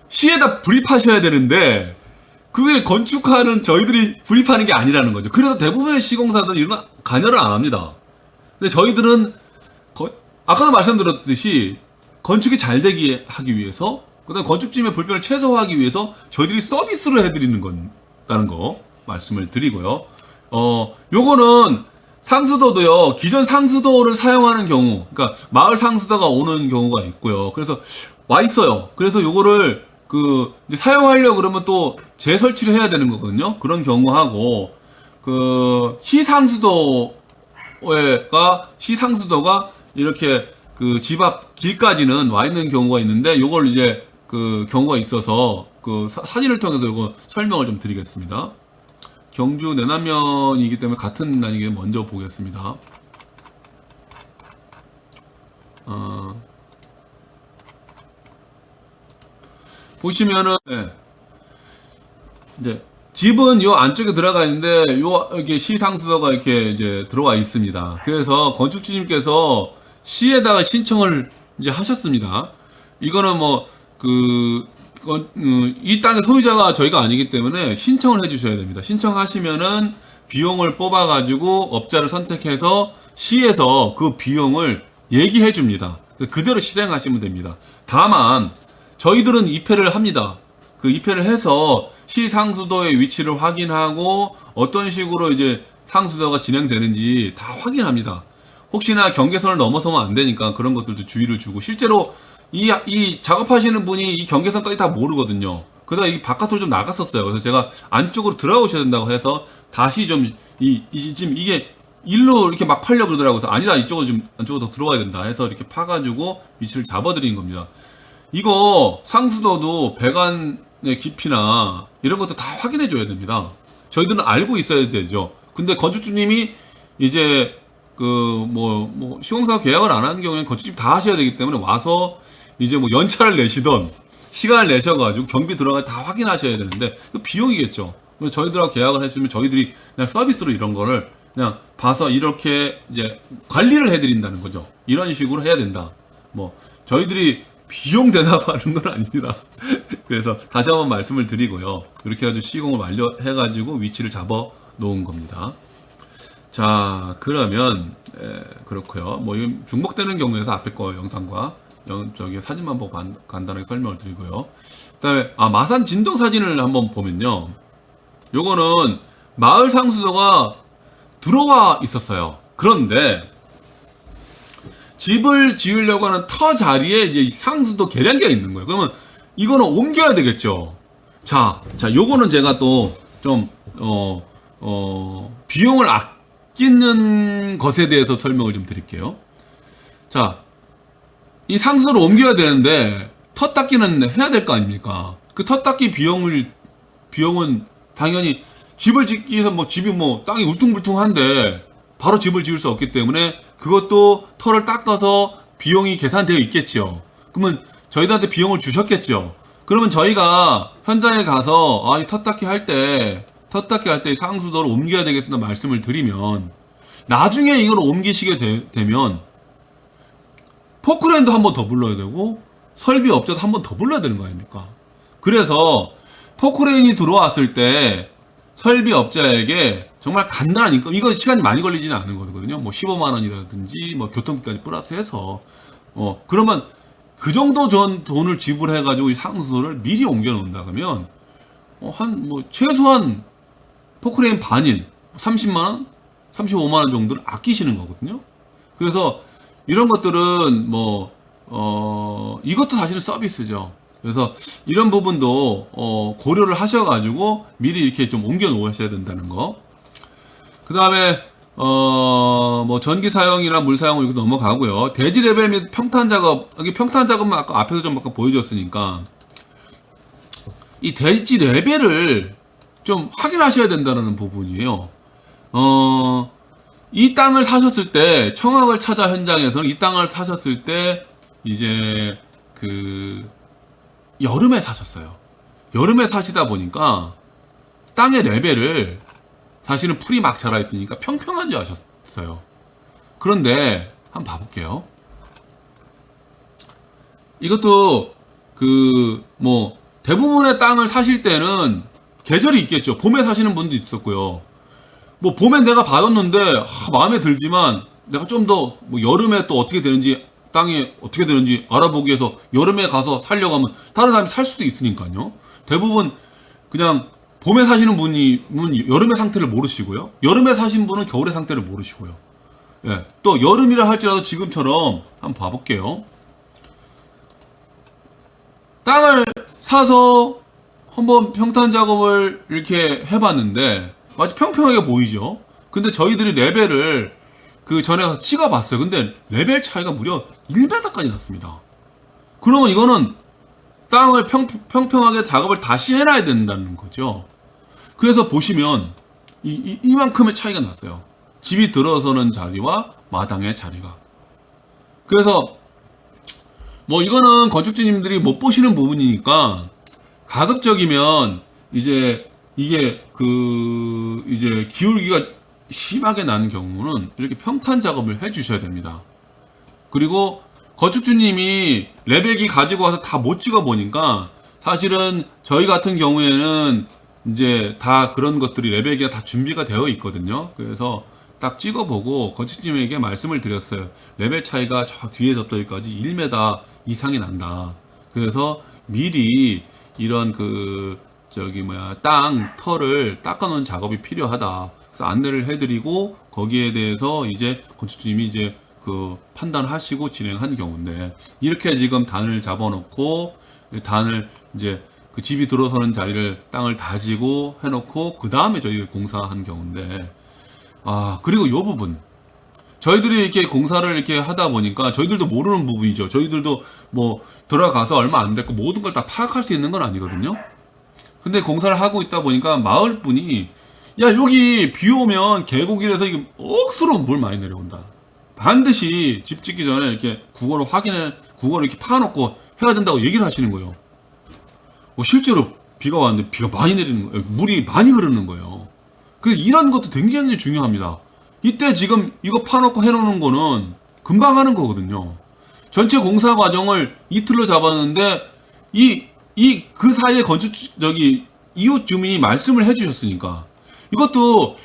시에다 불입하셔야 되는데 그게 건축하는 저희들이 불입하는 게 아니라는 거죠. 그래서 대부분의 시공사들은 이런 거 관여를 안 합니다. 근데 저희들은 아까도 말씀드렸듯이 건축이 잘 되게 하기 위해서 그다음 건축주님의 불편을 최소화하기 위해서 저희들이 서비스로 해드리는 거다는 거 말씀을 드리고요. 요거는 상수도도요. 기존 상수도를 사용하는 경우, 그러니까 마을 상수도가 오는 경우가 있고요. 그래서 와 있어요. 그래서 요거를 이제 사용하려고 그러면 또 재설치를 해야 되는 거거든요. 그런 경우하고 시상수도가 이렇게 집 앞 길까지는 와 있는 경우가 있는데 요걸 이제 경우가 있어서 사진을 통해서 이거 설명을 좀 드리겠습니다. 경주 내남면이기 때문에 같은 단위에 먼저 보겠습니다. 보시면은 이제 집은 요 안쪽에 들어가 있는데 이렇게 시상수도가 이렇게 이제 들어와 있습니다. 그래서 건축주님께서 시에다가 신청을 이제 하셨습니다. 이거는 이 땅의 소유자가 저희가 아니기 때문에 신청을 해주셔야 됩니다. 신청하시면은 비용을 뽑아가지고 업자를 선택해서 시에서 그 비용을 얘기해 줍니다. 그대로 실행하시면 됩니다. 다만 저희들은 입회를 합니다. 입회를 해서 시상수도의 위치를 확인하고 어떤 식으로 이제 상수도가 진행되는지 다 확인합니다. 혹시나 경계선을 넘어서면 안 되니까 그런 것들도 주의를 주고 실제로 이 작업하시는 분이 이 경계선까지 다 모르거든요. 그러다 이 바깥으로 좀 나갔었어요. 그래서 제가 안쪽으로 들어오셔야 된다고 해서 다시 지금 이게 일로 이렇게 막 팔려고 그러더라고요. 그래서 아니다, 안쪽으로 더 들어와야 된다 해서 이렇게 파가지고 위치를 잡아드리는 겁니다. 이거 상수도도 배관의 깊이나 이런 것도 다 확인해 줘야 됩니다. 저희들은 알고 있어야 되죠. 근데 건축주님이 이제 시공사 계약을 안 하는 경우에는 건축집 다 하셔야 되기 때문에 와서 이제 연차를 내시던 시간을 내셔가지고 경비 들어가 다 확인하셔야 되는데 그 비용이겠죠. 그래서 저희들하고 계약을 했으면 저희들이 그냥 서비스로 이런 거를 그냥 봐서 이렇게 이제 관리를 해드린다는 거죠. 이런 식으로 해야 된다. 저희들이 비용 대납하는 건 아닙니다. 그래서 다시 한번 말씀을 드리고요. 이렇게 해가지고 시공을 완료해가지고 위치를 잡아 놓은 겁니다. 자, 그러면 그렇고요. 뭐 이건 중복되는 경우에서 앞에 거 영상과 저기 사진만 보고 간단하게 설명을 드리고요. 그다음에 마산 진동 사진을 한번 보면요. 요거는 마을 상수도가 들어와 있었어요. 그런데 집을 지으려고 하는 터 자리에 이제 상수도 계량기가 있는 거예요. 그러면 이거는 옮겨야 되겠죠. 자, 요거는 제가 또 좀 비용을 아끼는 것에 대해서 설명을 좀 드릴게요. 자, 이 상수도를 옮겨야 되는데 터 닦기는 해야 될 거 아닙니까? 그 터 닦기 비용은 당연히 집을 짓기 위해서 뭐 집이 뭐 땅이 울퉁불퉁한데 바로 집을 지을 수 없기 때문에 그것도 터를 닦아서 비용이 계산되어 있겠죠. 그러면 저희들한테 비용을 주셨겠죠. 그러면 저희가 현장에 가서 이 터 닦기 할 때 상수도를 옮겨야 되겠습니다 말씀을 드리면 나중에 이걸 옮기시게 되면 포크레인도 한 번 더 불러야 되고 설비 업자도 한 번 더 불러야 되는 거 아닙니까? 그래서 포크레인이 들어왔을 때 설비 업자에게 정말 간단한 인건, 이거 시간이 많이 걸리지는 않은 거거든요. 뭐 15만 원이라든지 뭐 교통비까지 플러스해서 그러면 그 정도 돈을 지불해가지고 이 상수도를 미리 옮겨 놓는다 그러면 최소한 포크레인 반인 30만 원, 35만 원 정도를 아끼시는 거거든요. 그래서 이런 것들은 이것도 사실은 서비스죠. 그래서 이런 부분도 고려를 하셔가지고 미리 이렇게 좀 옮겨 놓으셔야 된다는 거. 그 다음에 전기 사용이나 물 사용 이렇게 넘어가고요. 대지 레벨 및 평탄 작업, 여기 평탄 작업은 아까 앞에서 좀 아까 보여줬으니까 이 대지 레벨을 좀 확인하셔야 된다는 부분이에요. 이 땅을 사셨을 때 청학을 찾아 현장에서는 이 땅을 사셨을 때 이제 여름에 사셨어요. 여름에 사시다 보니까 땅의 레벨을 사실은 풀이 막 자라 있으니까 평평한 줄 아셨어요. 그런데 한번 봐볼게요. 이것도 대부분의 땅을 사실 때는 계절이 있겠죠. 봄에 사시는 분도 있었고요. 봄에 내가 받았는데 마음에 들지만 내가 좀 더 여름에 또 어떻게 되는지 땅이 어떻게 되는지 알아보기 위해서 여름에 가서 살려고 하면 다른 사람이 살 수도 있으니까요. 대부분 그냥 봄에 사시는 분은 여름의 상태를 모르시고요. 여름에 사신 분은 겨울의 상태를 모르시고요. 예, 또 여름이라 할지라도 지금처럼 한번 봐볼게요. 땅을 사서 한번 평탄 작업을 이렇게 해봤는데 마치 평평하게 보이죠. 근데 저희들이 레벨을 전에 가서 찍어봤어요. 근데 레벨 차이가 무려 1m까지 났습니다. 그러면 이거는 땅을 평평하게 작업을 다시 해놔야 된다는 거죠. 그래서 보시면 이만큼의 차이가 났어요. 집이 들어서는 자리와 마당의 자리가. 그래서 이거는 건축주님들이 못 보시는 부분이니까 가급적이면 이제 이게 이제 기울기가 심하게 나는 경우는 이렇게 평탄 작업을 해 주셔야 됩니다. 그리고 건축주님이 레벨기 가지고 와서 다 못 찍어 보니까 사실은 저희 같은 경우에는 이제 다 그런 것들이 레벨기가 다 준비가 되어 있거든요. 그래서 딱 찍어보고 건축주님에게 말씀을 드렸어요. 레벨 차이가 저 뒤에서부터 여기까지 1m 이상이 난다. 그래서 미리 이런 땅 터를 닦아놓은 작업이 필요하다. 그래서 안내를 해드리고 거기에 대해서 이제 건축주님이 이제 판단하시고 진행한 경우인데 이렇게 지금 단을 잡아놓고 단을 이제 집이 들어서는 자리를 땅을 다지고 해놓고 그 다음에 저희가 공사한 경우인데 그리고 이 부분 저희들이 이렇게 공사를 이렇게 하다 보니까 저희들도 모르는 부분이죠. 저희들도 들어가서 얼마 안 됐고 모든 걸 다 파악할 수 있는 건 아니거든요. 근데 공사를 하고 있다 보니까 마을 분이 야 여기 비 오면 계곡이라서 이게 억수로 물 많이 내려온다. 반드시 집 짓기 전에 이렇게 국어를 이렇게 파놓고 해야 된다고 얘기를 하시는 거예요. 실제로 비가 왔는데 비가 많이 내리는 거예요. 물이 많이 흐르는 거예요. 그래서 이런 것도 굉장히 중요합니다. 이때 지금 이거 파놓고 해놓는 거는 금방 하는 거거든요. 전체 공사 과정을 이틀로 잡았는데 그 사이에 이웃 주민이 말씀을 해주셨으니까 이것도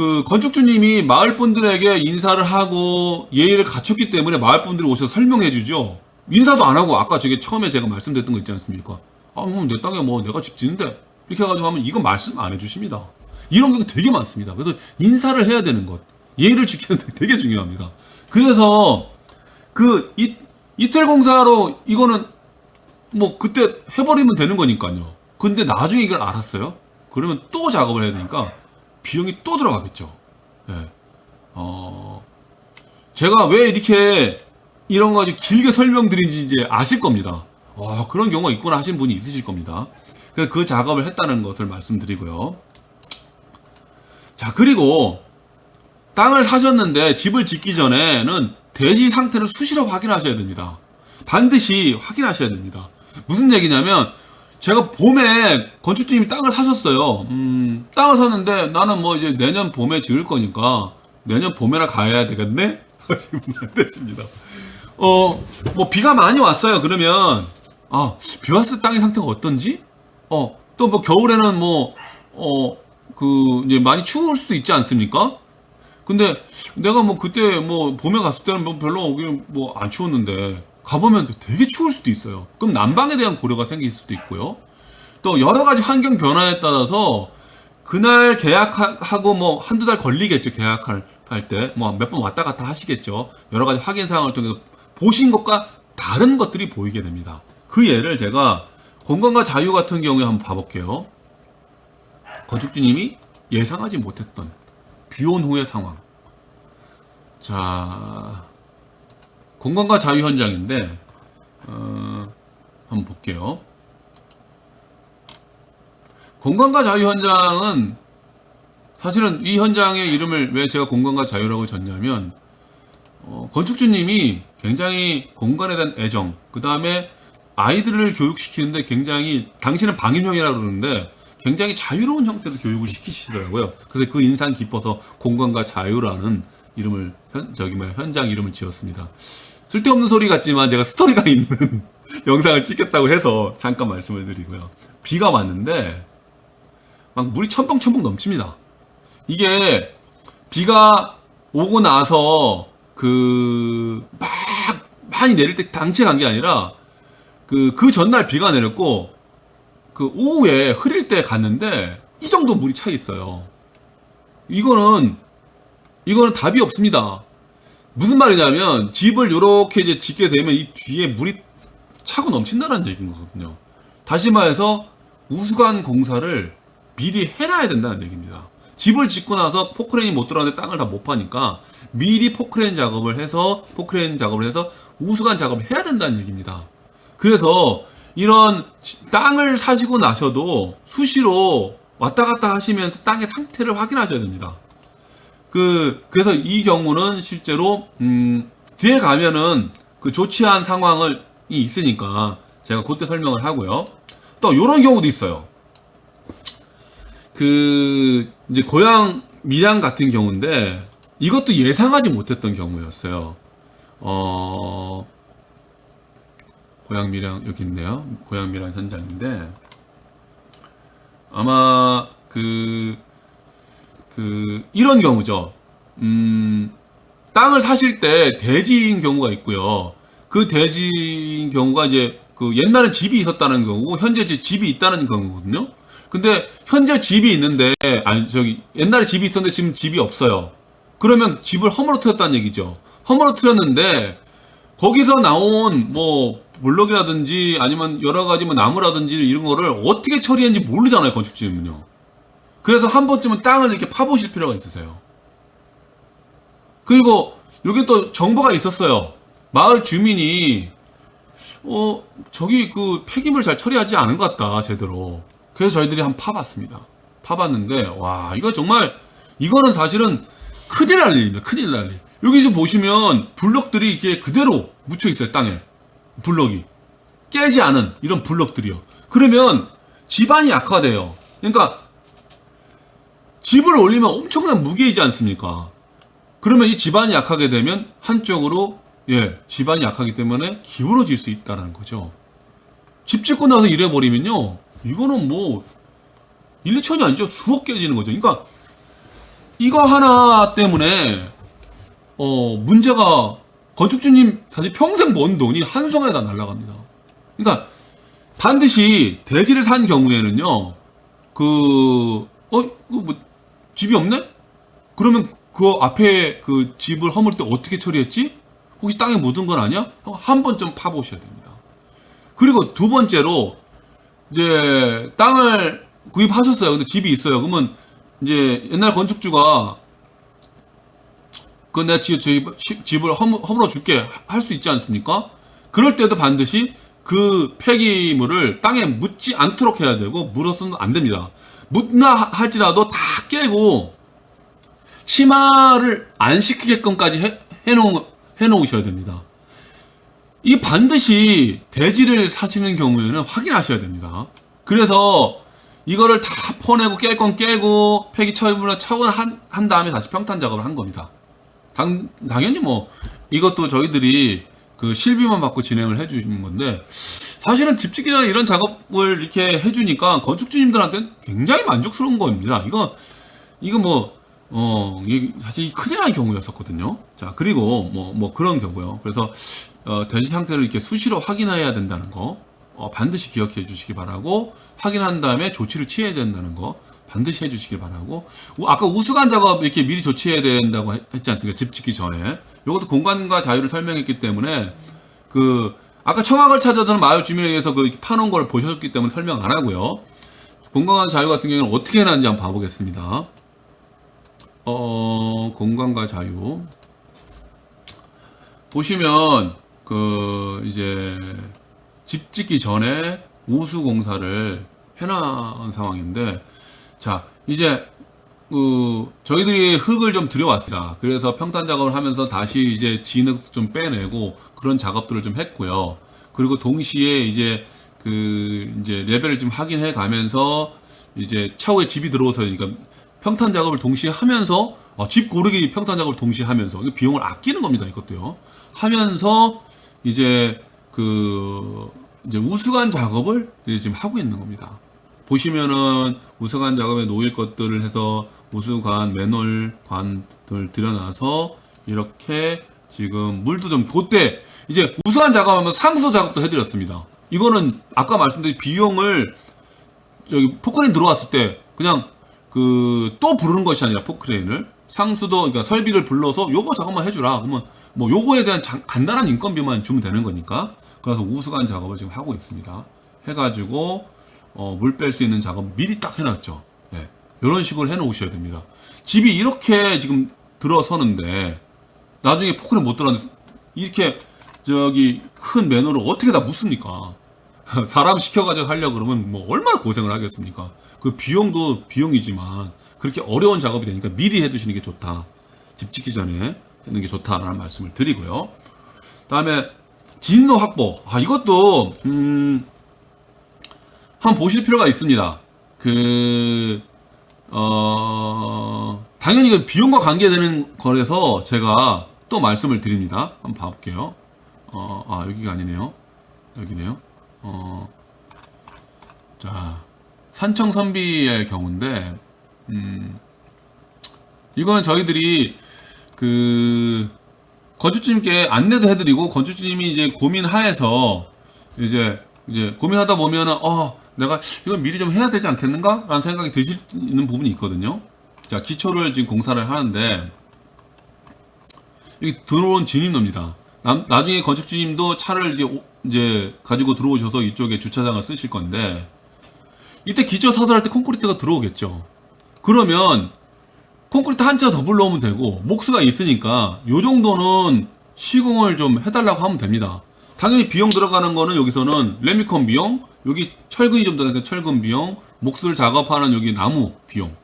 그 건축주님이 마을 분들에게 인사를 하고 예의를 갖췄기 때문에 마을 분들이 오셔서 설명해 주죠. 인사도 안 하고 아까 저게 처음에 제가 말씀드렸던 거 있지 않습니까? 아, 뭐 내 땅에 뭐 내가 집 짓는데 이렇게 해가지고 하면 이거 말씀 안 해주십니다. 이런 경우 되게 많습니다. 그래서 인사를 해야 되는 것, 예의를 지키는 게 되게 중요합니다. 그래서 그 이틀 공사로 이거는 뭐 그때 해버리면 되는 거니까요. 근데 나중에 이걸 알았어요. 그러면 또 작업을 해야 되니까 비용이 또 들어가겠죠. 예. 제가 왜 이렇게 이런 거 아주 길게 설명드린지 이제 아실 겁니다. 그런 경우가 있구나 하시는 분이 있으실 겁니다. 그래서 그 작업을 했다는 것을 말씀드리고요. 자, 그리고 땅을 사셨는데 집을 짓기 전에는 대지 상태를 수시로 확인하셔야 됩니다. 반드시 확인하셔야 됩니다. 무슨 얘기냐면 제가 봄에 건축주님이 땅을 사셨어요. 땅을 샀는데 나는 뭐 이제 내년 봄에 지을 거니까 내년 봄에나 가야 되겠네? 하시면 안 되십니다. 뭐 비가 많이 왔어요. 그러면 비 왔을 땅의 상태가 어떤지? 또 뭐 겨울에는 그 이제 많이 추울 수도 있지 않습니까? 근데 내가 뭐 그때 뭐 봄에 갔을 때는 뭐 별로 뭐 안 추웠는데 가보면 되게 추울 수도 있어요. 그럼 난방에 대한 고려가 생길 수도 있고요. 또 여러 가지 환경 변화에 따라서 그날 계약하고 뭐 한두 달 걸리겠죠. 계약할 때 뭐 몇 번 왔다 갔다 하시겠죠. 여러 가지 확인 사항을 통해서 보신 것과 다른 것들이 보이게 됩니다. 그 예를 제가 공간과 자유 같은 경우에 한번 봐볼게요. 건축주님이 예상하지 못했던 비온 후의 상황. 자, 공간과 자유 현장인데 한번 볼게요. 공간과 자유 현장은 사실은 이 현장의 이름을 왜 제가 공간과 자유라고 졌냐면 건축주님이 굉장히 공간에 대한 애정, 그 다음에 아이들을 교육시키는데 굉장히 당신은 방임형이라고 그러는데 굉장히 자유로운 형태로 교육을 시키시더라고요. 그래서 그 인상 깊어서 공간과 자유라는 이름을 현장 이름을 지었습니다. 쓸데없는 소리 같지만 제가 스토리가 있는 영상을 찍겠다고 해서 잠깐 말씀을 드리고요. 비가 왔는데 막 물이 첨벙첨벙 넘칩니다. 이게 비가 오고 나서 막 많이 내릴 때 당시에 간 게 아니라 그 전날 비가 내렸고 그 오후에 흐릴 때 갔는데 이 정도 물이 차 있어요. 이거는 답이 없습니다. 무슨 말이냐면 집을 이렇게 이제 짓게 되면 이 뒤에 물이 차고 넘친다는 얘기인 거거든요. 다시 말해서 우수관 공사를 미리 해놔야 된다는 얘기입니다. 집을 짓고 나서 포크레인이 못 들어가는데 땅을 다 못 파니까 미리 포크레인 작업을 해서 우수관 작업을 해야 된다는 얘기입니다. 그래서 이런 땅을 사시고 나셔도 수시로 왔다 갔다 하시면서 땅의 상태를 확인하셔야 됩니다. 그래서 이 경우는 실제로 뒤에 가면은 그 좋지 않은 상황이 있으니까 제가 그때 설명을 하고요. 또 이런 경우도 있어요. 이제 고향 밀양 같은 경우인데 이것도 예상하지 못했던 경우였어요. 고향 밀양 여기 있네요. 고향 밀양 현장인데 아마 이런 경우죠. 땅을 사실 때 대지인 경우가 있고요. 그 대지인 경우가 이제 옛날에 집이 있었다는 경우고 현재 집이 있다는 경우거든요. 근데 현재 집이 있는데 옛날에 집이 있었는데 지금 집이 없어요. 그러면 집을 허물어뜨렸다는 얘기죠. 허물어뜨렸는데 거기서 나온 뭐 블럭이라든지 아니면 여러 가지 뭐 나무라든지 이런 거를 어떻게 처리했는지 모르잖아요, 건축주님은요. 그래서 한 번쯤은 땅을 이렇게 파보실 필요가 있으세요. 그리고 여기 또 정보가 있었어요. 마을 주민이 저기 폐기물 잘 처리하지 않은 것 같다, 제대로. 그래서 저희들이 한번 파봤습니다. 파봤는데 와, 이거는 사실은 큰일 날 일입니다. 큰일 날 일. 여기 좀 보시면 블럭들이 이렇게 그대로 묻혀 있어요, 땅에. 블럭이 깨지 않은 이런 블럭들이요. 그러면 집안이 약화돼요. 그러니까 집을 올리면 엄청난 무게이지 않습니까? 그러면 이 집안이 약하게 되면 한쪽으로 집안이 약하기 때문에 기울어질 수 있다는 거죠. 집 짓고 나서 이래버리면요, 이거는 뭐 1, 2천이 아니죠. 수억 깨지는 거죠. 그러니까 이거 하나 때문에 문제가 건축주님 사실 평생 번 돈이 한순간에 다 날아갑니다. 그러니까 반드시 대지를 산 경우에는요, 뭐 집이 없네? 그러면 그 앞에 그 집을 허물 때 어떻게 처리했지? 혹시 땅에 묻은 건 아니야? 한 번쯤 파보셔야 됩니다. 그리고 두 번째로, 이제 땅을 구입하셨어요. 근데 집이 있어요. 그러면 이제 옛날 건축주가 내가 집을 허물어 줄게 할 수 있지 않습니까? 그럴 때도 반드시 그 폐기물을 땅에 묻지 않도록 해야 되고, 묻어서는 안 됩니다. 묻나 할지라도 다 깨고 침하를 안 시키게끔까지 해놓으셔야 됩니다. 이 반드시 대지를 사시는 경우에는 확인하셔야 됩니다. 그래서 이거를 다 퍼내고 깰 건 깨고 폐기 처분을 한 다음에 다시 평탄 작업을 한 겁니다. 당연히 뭐 이것도 저희들이 그 실비만 받고 진행을 해주는 건데, 사실은 집 짓기 전에 이런 작업을 이렇게 해주니까 건축주님들한테는 굉장히 만족스러운 겁니다. 이거 이게 사실 큰일 난 경우였었거든요. 자, 그리고 뭐 그런 경우요. 그래서 대지 상태를 이렇게 수시로 확인해야 된다는 거 반드시 기억해 주시기 바라고, 확인한 다음에 조치를 취해야 된다는 거 반드시 해 주시기 바라고, 아까 우수관 작업 이렇게 미리 조치해야 된다고 했지 않습니까? 집 짓기 전에. 이것도 공간과 자유를 설명했기 때문에, 아까 청학을 찾아서는 마을 주민에 의해서 파놓은 걸 보셨기 때문에 설명 안 하고요. 공간과 자유 같은 경우는 어떻게 해놨는지 한번 봐보겠습니다. 공간과 자유. 보시면, 이제, 집 짓기 전에 우수 공사를 해놓은 상황인데, 자, 이제, 저희들이 흙을 좀 들여왔습니다. 그래서 평탄 작업을 하면서 다시 이제 진흙 좀 빼내고 그런 작업들을 좀 했고요. 그리고 동시에 이제 이제 레벨을 좀 확인해 가면서 이제 차후에 집이 들어오서, 그러니까 평탄 작업을 동시에 하면서, 집 고르기 평탄 작업을 동시에 하면서, 비용을 아끼는 겁니다. 이것도요. 하면서 이제 이제 우수관 작업을 지금 하고 있는 겁니다. 보시면은 우수관 작업에 놓일 것들을 해서 우수관 맨홀 관을 들여놔서 이렇게 지금 물도 좀, 그때 이제 우수관 작업하면 상수도 작업도 해드렸습니다. 이거는 아까 말씀드린 비용을 저기 포크레인 들어왔을 때 그냥 또 부르는 것이 아니라 포크레인을 상수도, 그러니까 설비를 불러서 요거 작업만 해주라. 그러면 뭐 요거에 대한 간단한 인건비만 주면 되는 거니까. 그래서 우수관 작업을 지금 하고 있습니다. 해가지고 물 뺄 수 있는 작업 미리 딱 해놨죠. 네. 이런 식으로 해놓으셔야 됩니다. 집이 이렇게 지금 들어서는데 나중에 포크레인 못 들어왔는데 이렇게 큰 매너를 어떻게 다 묻습니까? 사람 시켜가지고 하려고 그러면 뭐 얼마나 고생을 하겠습니까? 그 비용도 비용이지만 그렇게 어려운 작업이 되니까 미리 해두시는 게 좋다. 집 짓기 전에 하는 게 좋다라는 말씀을 드리고요. 다음에 진로 확보. 이것도 한번 보실 필요가 있습니다. 당연히 이건 비용과 관계되는 거라서 제가 또 말씀을 드립니다. 한번 봐볼게요. 여기가 아니네요. 여기네요. 자, 산청 선비의 경우인데, 이건 저희들이 건축주님께 안내도 해드리고, 건축주님이 이제 고민하에서 이제 고민하다 보면은 내가 이건 미리 좀 해야 되지 않겠는가? 라는 생각이 드시는 부분이 있거든요. 자, 기초를 지금 공사를 하는데 여기 들어온 진입로입니다. 나중에 건축주님도 차를 이제 가지고 들어오셔서 이쪽에 주차장을 쓰실 건데, 이때 기초 사설할 때 콘크리트가 들어오겠죠. 그러면 콘크리트 한 차 더 불러오면 되고, 목수가 있으니까 요 정도는 시공을 좀 해달라고 하면 됩니다. 당연히 비용 들어가는 거는 여기서는 레미콘 비용, 여기 철근이 좀 들어가니까 철근 비용, 목수를 작업하는 여기 나무 비용.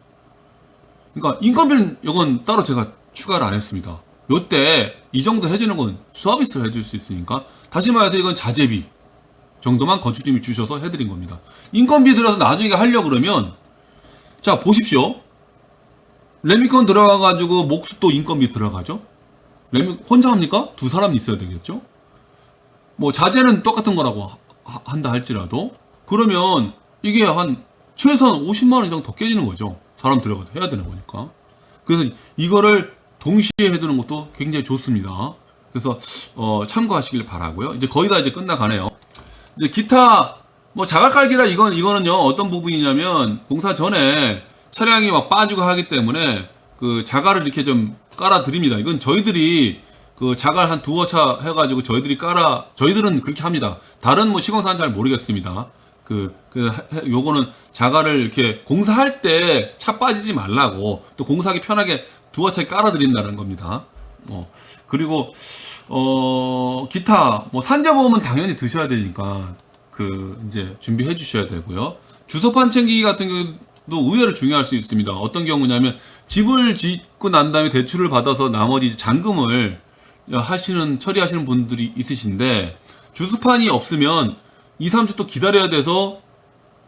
그러니까 인건비는 이건 따로 제가 추가를 안 했습니다. 요때 이 정도 해주는 건 서비스를 해줄 수 있으니까, 다시 말해서 이건 자재비 정도만 건축주님이 주셔서 해드린 겁니다. 인건비 들어서 나중에 하려고 그러면, 자 보십시오. 레미콘 들어가가지고 목수 또 인건비 들어가죠. 혼자 합니까? 두 사람이 있어야 되겠죠. 뭐 자재는 똑같은 거라고 한다 할지라도, 그러면 이게 한 최소한 50만 원 이상 더 깨지는 거죠. 사람 들어가도 해야 되는 거니까. 그래서 이거를 동시에 해두는 것도 굉장히 좋습니다. 그래서 참고하시길 바라고요. 이제 거의 다 이제 끝나가네요. 이제 기타 뭐 자갈 깔기라 이거는요 어떤 부분이냐면 공사 전에 차량이 막 빠지고 하기 때문에 그 자갈을 이렇게 좀 깔아 드립니다. 이건 저희들이 그 자갈 한 두어 차 해가지고 저희들은 그렇게 합니다. 다른 뭐 시공사는 잘 모르겠습니다. 요거는 자갈을 이렇게 공사할 때 차 빠지지 말라고 또 공사하기 편하게 두어 차에 깔아 드린다는 겁니다. 그리고 기타 뭐 산재보험은 당연히 드셔야 되니까 이제 준비해 주셔야 되고요. 주소판 챙기기 같은 경우도 의외로 중요할 수 있습니다. 어떤 경우냐면 집을 짓고 난 다음에 대출을 받아서 나머지 잔금을 처리하시는 분들이 있으신데 주소판이 없으면 2, 3주 또 기다려야 돼서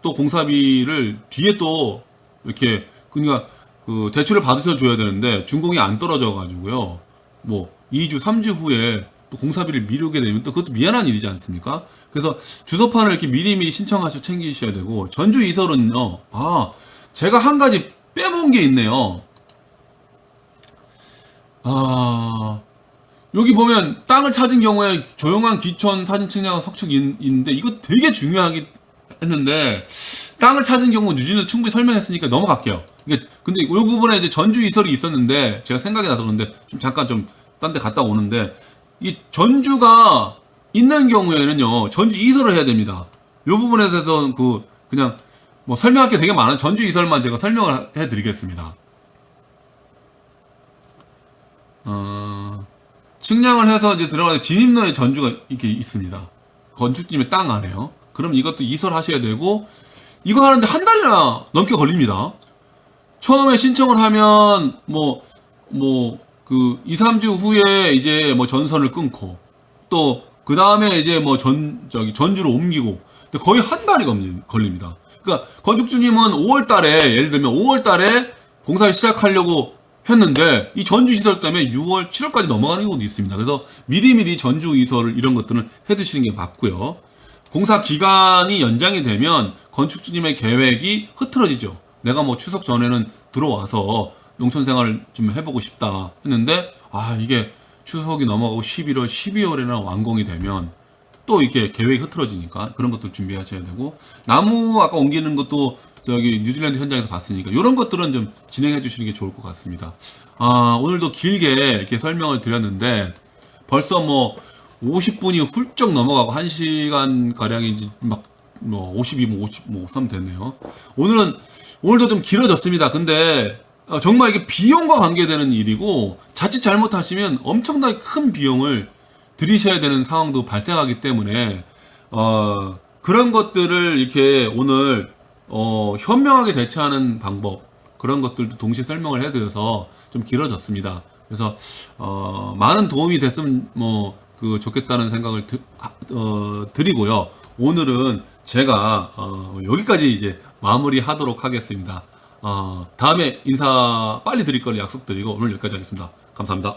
또 공사비를 뒤에 또 이렇게 그러니까 그 대출을 받으셔 줘야 되는데 준공이 안 떨어져 가지고요. 뭐 2주, 3주 후에 또 공사비를 미루게 되면 또 그것도 미안한 일이지 않습니까? 그래서 주소판을 이렇게 미리미리 신청하셔 챙기셔야 되고 전주 이설은요. 제가 한 가지 빼본 게 있네요. 여기 보면 땅을 찾은 경우에 조용한 귀촌 사진 측량 석축이 있는데 이거 되게 중요하긴 했는데 땅을 찾은 경우 유진도 충분히 설명했으니까 넘어갈게요. 근데 이 부분에 이제 전주 이설이 있었는데 제가 생각이 나서 그런데 좀 잠깐 좀 딴 데 갔다 오는데 이 전주가 있는 경우에는요 전주 이설을 해야 됩니다. 이 부분에 대해서 그냥 뭐 설명할 게 되게 많아요. 전주 이설만 제가 설명을 해드리겠습니다. 측량을 해서 이제 들어가서 진입로에 전주가 이렇게 있습니다. 건축팀의 땅 안에요. 그럼 이것도 이설하셔야 되고 이거 하는데 한 달이나 넘게 걸립니다. 처음에 신청을 하면 2, 3주 후에 이제 뭐 전선을 끊고 또 그 다음에 이제 뭐 전주로 옮기고 거의 한 달이 걸립니다. 그러니까 건축주님은 5월 달에 예를 들면 5월 달에 공사를 시작하려고 했는데 이 전주 시설 때문에 6월, 7월까지 넘어가는 경우도 있습니다. 그래서 미리미리 전주 이설을 이런 것들은 해두시는 게 맞고요. 공사 기간이 연장이 되면 건축주님의 계획이 흐트러지죠. 내가 뭐 추석 전에는 들어와서 농촌 생활을 좀 해보고 싶다 했는데 이게 추석이 넘어가고 11월, 12월에나 완공이 되면 또 이렇게 계획이 흐트러지니까 그런 것들 준비하셔야 되고 나무 아까 옮기는 것도 여기 뉴질랜드 현장에서 봤으니까 이런 것들은 좀 진행해 주시는 게 좋을 것 같습니다. 오늘도 길게 이렇게 설명을 드렸는데 벌써 뭐 50분이 훌쩍 넘어가고 1시간 가량이 막 52분, 53분 됐네요. 오늘도 좀 길어졌습니다. 근데 정말 이게 비용과 관계되는 일이고 자칫 잘못하시면 엄청나게 큰 비용을 들이셔야 되는 상황도 발생하기 때문에 그런 것들을 이렇게 오늘 현명하게 대처하는 방법 그런 것들도 동시에 설명을 해드려서 좀 길어졌습니다. 그래서 많은 도움이 됐으면 좋겠다는 생각을 드리고요. 오늘은 제가 여기까지 이제 마무리하도록 하겠습니다. 다음에 인사 빨리 드릴 걸 약속드리고 오늘 여기까지 하겠습니다. 감사합니다.